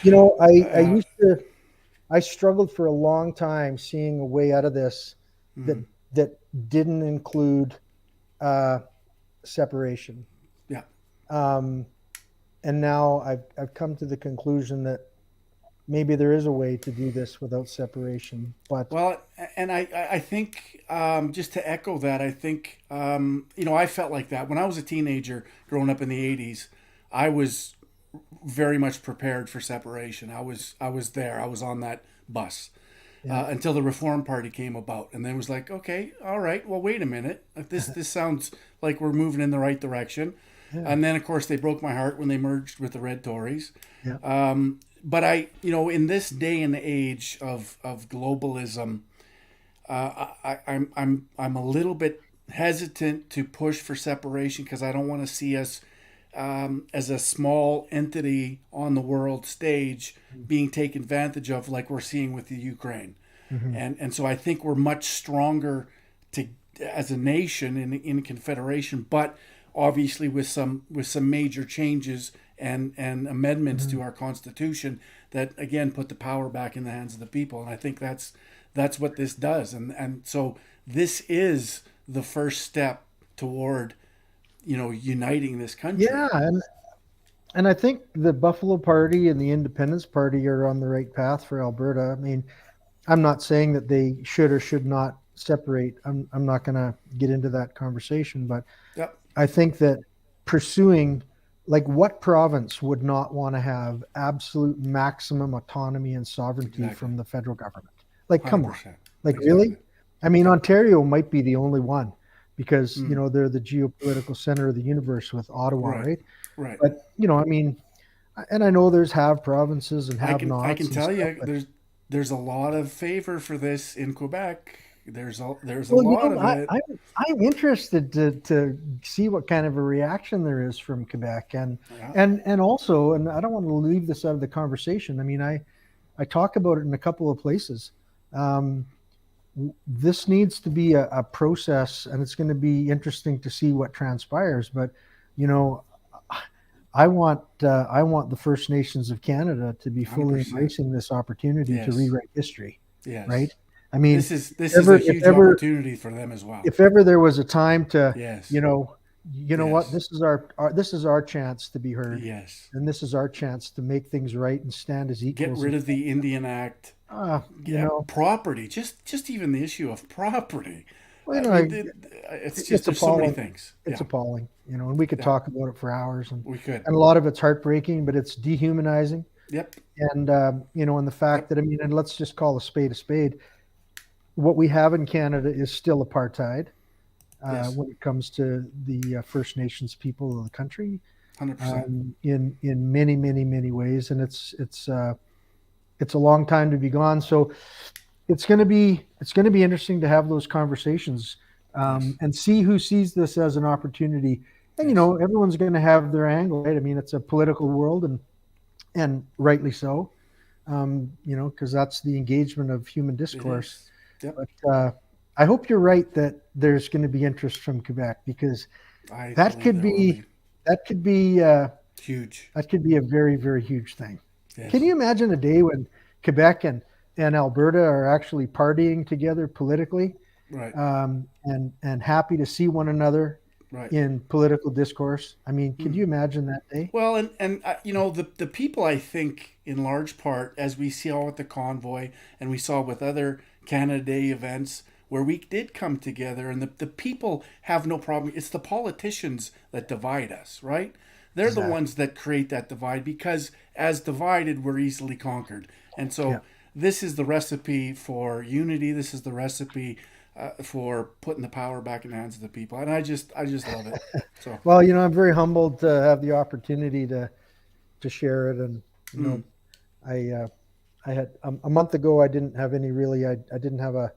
yeah, I
uh,
used to I struggled for a long time seeing a way out of this that
hmm.
that didn't include uh, separation.
Yeah.
Um, and now I've come to the conclusion that maybe there is a way to do this without separation. But
Well, and I think just to echo that, I think I felt like that when I was a teenager growing up in the '80s. I was very much prepared for separation. I was there. I was on that bus
yeah,
until the Reform Party came about, and then it was like, okay, all right, well, wait a minute, this sounds like we're moving in the right direction.
yeah,
And then, of course, they broke my heart when they merged with the Red Tories.
yeah,
But in this day and age of globalism, I'm a little bit hesitant to push for separation because I don't want to see us as a small entity on the world stage being taken advantage of, like we're seeing with the Ukraine.
mm-hmm.
And so I think we're much stronger to as a nation in confederation, but obviously with some major changes and amendments
Mm-hmm.
to our constitution that again put the power back in the hands of the people. And I think that's what this does. And so this is the first step toward uniting this country.
Yeah, and I think the Buffalo Party and the Independence Party are on the right path for Alberta. I mean, I'm not saying that they should or should not separate. I'm not going to get into that conversation, but
Yep.
I think that pursuing, like, what province would not want to have absolute maximum autonomy and sovereignty
Exactly.
from the federal government? Like, come on.
100%.
Like,
Exactly.
really? I mean,
Yep.
Ontario might be the only one because,
Mm.
they're the geopolitical center of the universe with Ottawa,
Right.
right?
Right.
But, I mean, and I know there's have provinces and have
I can
nots and
tell
stuff,
you
but
there's a lot of favor for this in Quebec. There's a
well,
lot of it.
I'm interested to see what kind of a reaction there is from Quebec, and
Yeah.
and also, and I don't want to leave this out of the conversation. I mean, I talk about it in a couple of places. Um, this needs to be a process, and it's going to be interesting to see what transpires. But you know, I want the First Nations of Canada to be fully
100%.
embracing this opportunity to
Yes.
rewrite history, right?
Yes.
I mean,
This is a huge opportunity for them as well.
if ever there was a time to,
Yes.
you know, what,
Yes.
this is our chance to be heard,
Yes.
and this is our chance to make things right and stand as
Get
equals.
rid
And
of the Indian Act.
you
Yeah,
know,
property. Just even the issue of property.
well,
I mean, it's just
it's
there's so many
appalling.
things.
It's
Yeah.
appalling, and we could
Yeah.
talk about it for hours,
We could.
and a lot of it's heartbreaking, but it's dehumanizing.
Yep.
And and the fact
Yep.
that, I mean, and let's just call a spade a spade. What we have in Canada is still apartheid
Yes.
when it comes to the First Nations people of the country,
100%.
in many, many, many ways, and it's a long time to be gone. So it's going to be interesting to have those conversations,
Yes.
and see who sees this as an opportunity. And
Yes.
everyone's going to have their angle, right? I mean, it's a political world, and rightly so, because that's the engagement of human
It
discourse.
is. Yep.
But I hope you're right that there's going to be interest from Quebec, because
I
that
believe
could
there will
be
be.
that could be uh,
Huge.
that could be a very, very huge thing. Can
Yes.
you imagine a day when Quebec and Alberta are actually partying together politically,
Right.
and happy to see one another
Right.
in political discourse? I mean, could
Hmm.
you imagine that day?
Well, and the people, I think in large part, as we saw with the convoy and we saw with other Canada Day events where we did come together, and the people have no problem. It's the politicians that divide us, right? They're the
Exactly.
ones that create that divide because as divided, we're easily conquered. And
Yeah.
so this is the recipe for unity. This is the recipe for putting the power back in the hands of the people. And I just love it. So,
Well, I'm very humbled to have the opportunity to share it, and you know,
mm,
I I had a month ago. I didn't have any really. I didn't have a.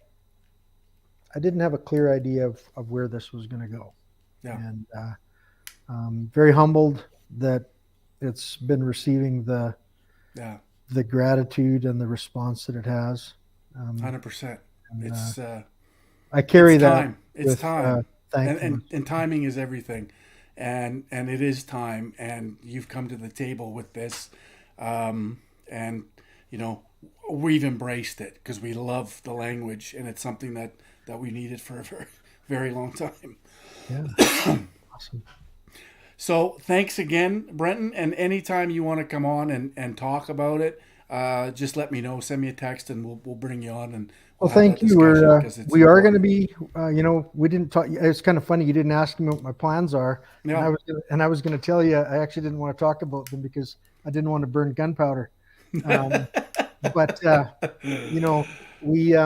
I didn't have a clear idea of where this was going to go,
Yeah.
and very humbled that it's been receiving
Yeah.
the gratitude and the response that it has.
100%.
And I
It's
carry that
time. It's
with
time.
thankfulness.
And timing is everything. And it is time. And you've come to the table with this. And, you know, we've embraced it because we love the language and it's something that we needed for a very, very long time.
Yeah, awesome.
So thanks again, Brenton. And anytime you want to come on and talk about it, just let me know. Send me a text and we'll bring you on and
Well,
we'll have that
thank you.
discussion because it's
We are going to
important.
be. We didn't talk. It's kind of funny. You didn't ask me what my plans are, and
Yeah.
I was going to tell you. I actually didn't want to talk about them because I didn't want to burn gunpowder. Um, but you know, we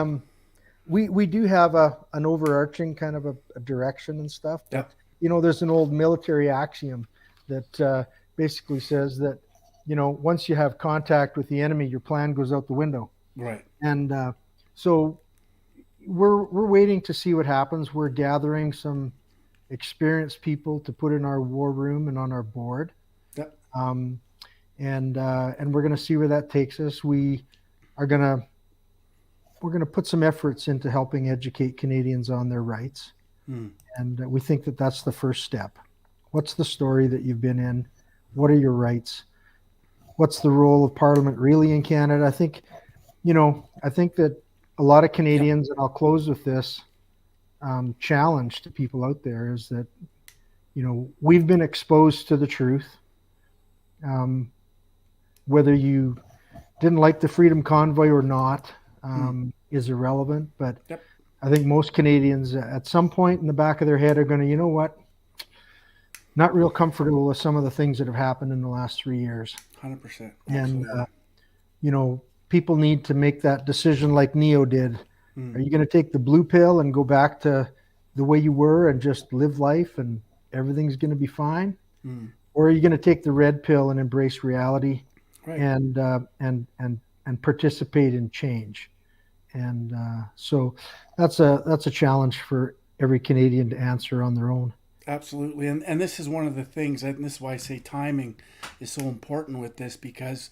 we do have an overarching kind of a direction and stuff.
Yeah.
But there's an old military axiom that basically says that once you have contact with the enemy, your plan goes out the window.
Right.
And so we're waiting to see what happens. We're gathering some experienced people to put in our war room and on our board,
Yeah.
um, and we're going to see where that takes us. Are going to we're going to put some efforts into helping educate Canadians on their rights,
Hmm.
and we think that that's the first step. What's the story that you've been in? What are your rights? What's the role of Parliament really in Canada? I think that a lot of
Yeah.
Canadians, and I'll close with this challenge to people out there, is that we've been exposed to the truth. Um, Whether you didn't like the Freedom Convoy or not
Hmm.
is irrelevant. But
Yep.
I think most Canadians, at some point in the back of their head, are going to, not real comfortable with some of the things that have happened in the last 3 years.
100%.
And
Absolutely.
people need to make that decision like Neo did.
Hmm.
Are you going to take the blue pill and go back to the way you were and just live life and everything's going to be fine?
Hmm.
Or are you going to take the red pill and embrace reality
Right.
and participate in change? And so that's a challenge for every Canadian to answer on their own.
Absolutely. And this is one of the things, and this is why I say timing is so important with this because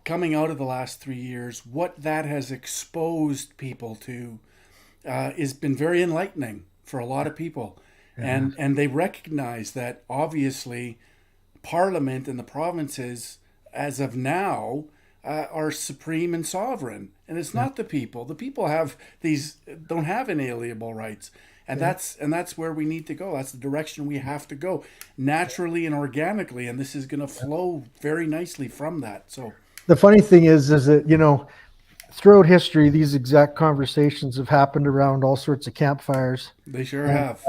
coming out of the last 3 years, what that has exposed people to has been very enlightening for a lot of people.
Yeah.
And they recognize that obviously Parliament and the provinces, as of now, are supreme and sovereign, and it's
Yeah.
not the people. The people have these don't have inalienable rights, and
Yeah.
that's where we need to go. That's the direction we have to go naturally and organically, and this is going to flow very nicely from that. So,
The funny thing is that throughout history, these exact conversations have happened around all sorts of campfires,
they sure
and
have.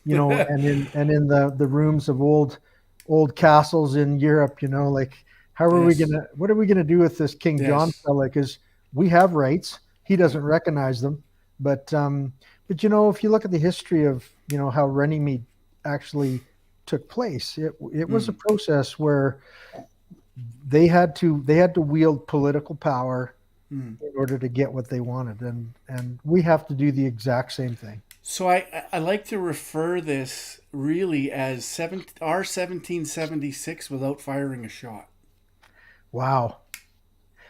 and in the rooms of old castles in Europe. Like,
Yes,
what are we gonna do with this King John
yes,
fella? Because we have rights, he
yeah,
doesn't recognize them. But if you look at the history of how Runnymede actually took place, it was a
mm,
process where they had to wield political power
mm.
in order to get what they wanted, and we have to do the exact same thing.
So I like to refer this really as our 1776 without firing a shot.
Wow.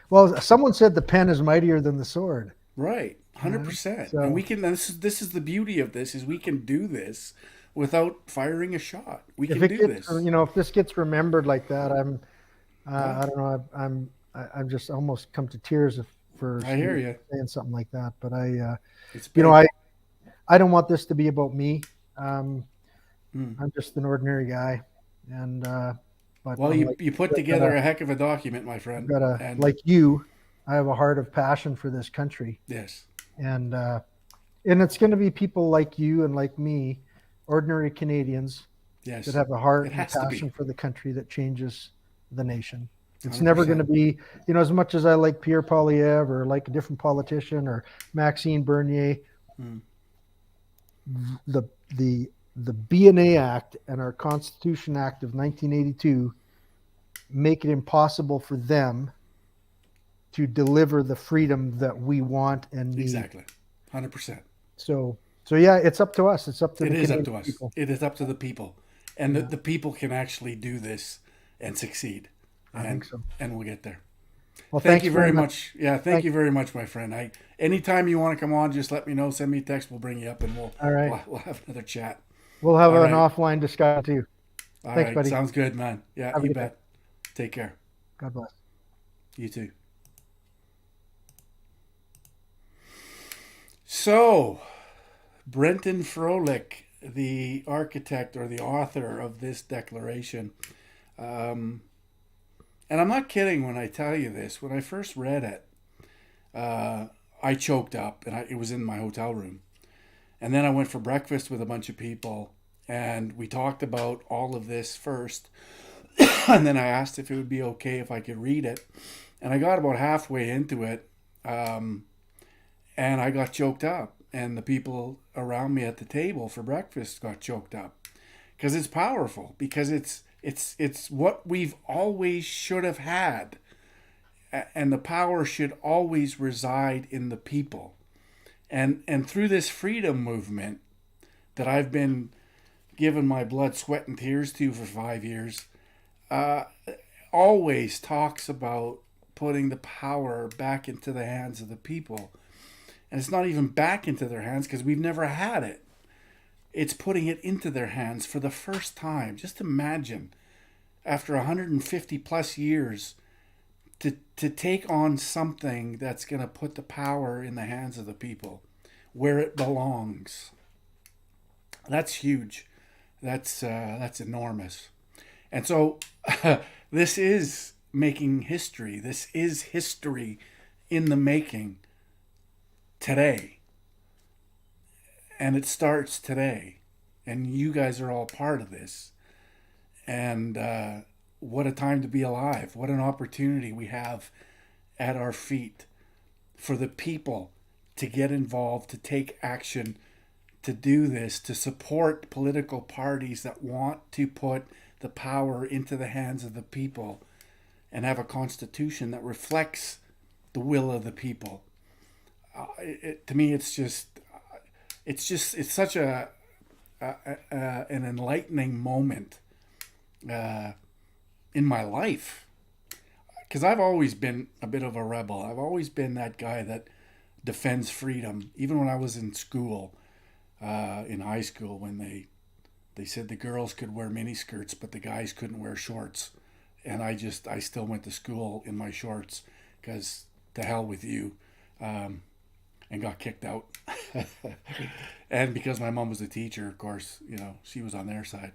Well, someone said the pen is mightier than the sword.
Right,
Yeah.
100%. And we
So
can. This is the beauty of this is we can do this without firing a shot. We
if
can
it
do
gets,
this.
if this gets remembered like that,
Yeah,
I don't know, I'm just almost come to tears for
I hear you.
saying something like that. But
It's
you know,
big.
I don't want this to be about me. Um,
Mm.
I'm just an ordinary guy, and but
Well, you
unlike
you put
you,
together a heck of a document, my friend. And
like you, I have a heart of passion for this country,
yes,
and it's going to be people like you and like me, ordinary Canadians that
yes,
have a heart
it
and a
has to
passion
be
for the country that changes the nation. It's never going to
100%.
be, as much as I like Pierre Poilievre or like a different politician or Maxime Bernier,
Mm.
the the BNA Act and our Constitution Act of 1982 make it impossible for them to deliver the freedom that we want and need.
Exactly. 100%.
So yeah, it's up to us. It's up to
It
the
is up
Canadian
to us.
people.
It is up to the people. And
Yeah,
the people can actually do this and succeed.
I think
And
so.
and we'll get there.
Well,
Thank
thanks
you
very
very
much.
much. Yeah, thank
Thank.
you very much, my friend. Anytime you want to come on, just let me know. Send me a text. We'll bring you up, and
All right.
we'll have another chat.
We'll have
All
an
right.
offline discussion too.
All
Thanks,
right.
buddy.
Sounds good, man. Yeah,
Have a
you
good day.
bet. Take care.
God bless.
You too. So, Brenton Froelich, the architect or the author of this declaration, and I'm not kidding when I tell you this. When I first read it, I choked up, and it was in my hotel room. And then I went for breakfast with a bunch of people, and we talked about all of this first. And then I asked if it would be okay if I could read it. And I got about halfway into it, and I got choked up. And the people around me at the table for breakfast got choked up because it's powerful. Because it's what we've always should have had, and the power should always reside in the people. And through this freedom movement that I've been giving my blood, sweat, and tears to for 5 years, always talks about putting the power back into the hands of the people. And it's not even back into their hands because we've never had it. It's putting it into their hands for the first time. Just imagine, after 150 plus years, to take on something that's going to put the power in the hands of the people where it belongs. That's huge. That's enormous. And so this is making history. This is history in the making today. And it starts today. And you guys are all part of this. And what a time to be alive. What an opportunity we have at our feet for the people to get involved, to take action, to do this, to support political parties that want to put the power into the hands of the people and have a constitution that reflects the will of the people. To me, it's such an enlightening moment in my life, because I've always been a bit of a rebel. I've always been that guy that defends freedom. Even when I was in school, in high school, when they said the girls could wear miniskirts, but the guys couldn't wear shorts, and I still went to school in my shorts because to hell with you, and got kicked out. And because my mom was a teacher, of course, she was on their side.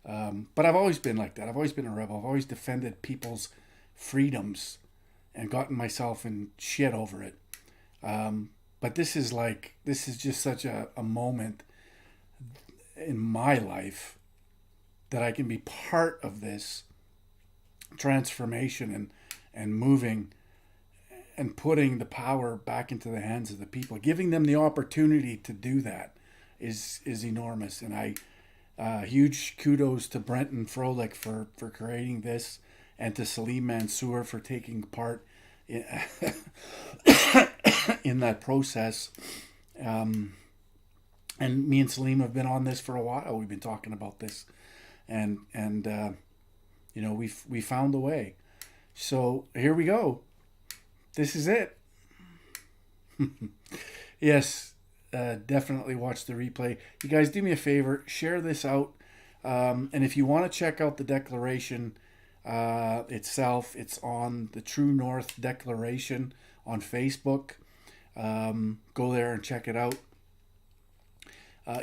But I've always been like that. I've always been a rebel. I've always defended people's freedoms and gotten myself in shit over it. But this is just such a moment in my life that I can be part of this transformation and moving and putting the power back into the hands of the people. Giving them the opportunity to do that is enormous. And huge kudos to Brenton Froelich for creating this, and to Salim Mansour for taking part in, in that process. And me and Salim have been on this for a while. We've been talking about this, and we found a way. So here we go. This is it. Yes, definitely watch the replay. You guys, do me a favor, share this out. And if you want to check out the declaration itself, it's on the True North Declaration on Facebook. Go there and check it out.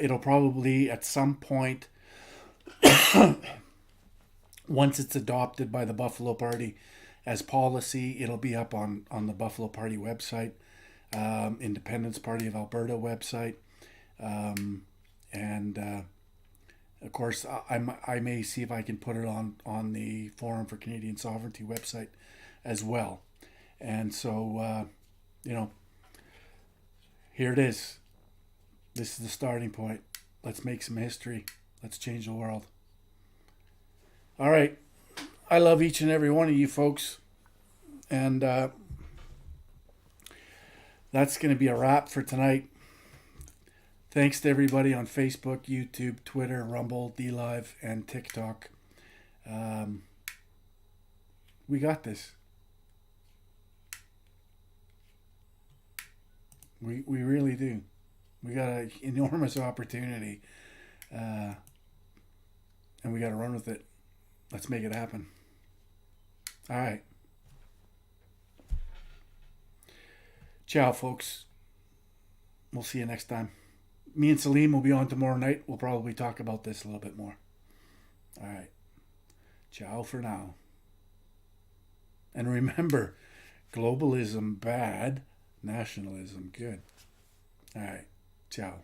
It'll probably at some point, once it's adopted by the Buffalo Party as policy, it'll be up on the Buffalo Party website, Independence Party of Alberta website, and of course I may see if I can put it on the Forum for Canadian Sovereignty website as well. And so here it is. This is the starting point. Let's make some history. Let's change the world. All right. I love each and every one of you folks. And that's going to be a wrap for tonight. Thanks to everybody on Facebook, YouTube, Twitter, Rumble, DLive, and TikTok. We got this. We really do. We got an enormous opportunity, and we got to run with it. Let's make it happen. All right. Ciao, folks. We'll see you next time. Me and Salim will be on tomorrow night. We'll probably talk about this a little bit more. All right. Ciao for now. And remember, globalism bad, nationalism good. All right. Ciao.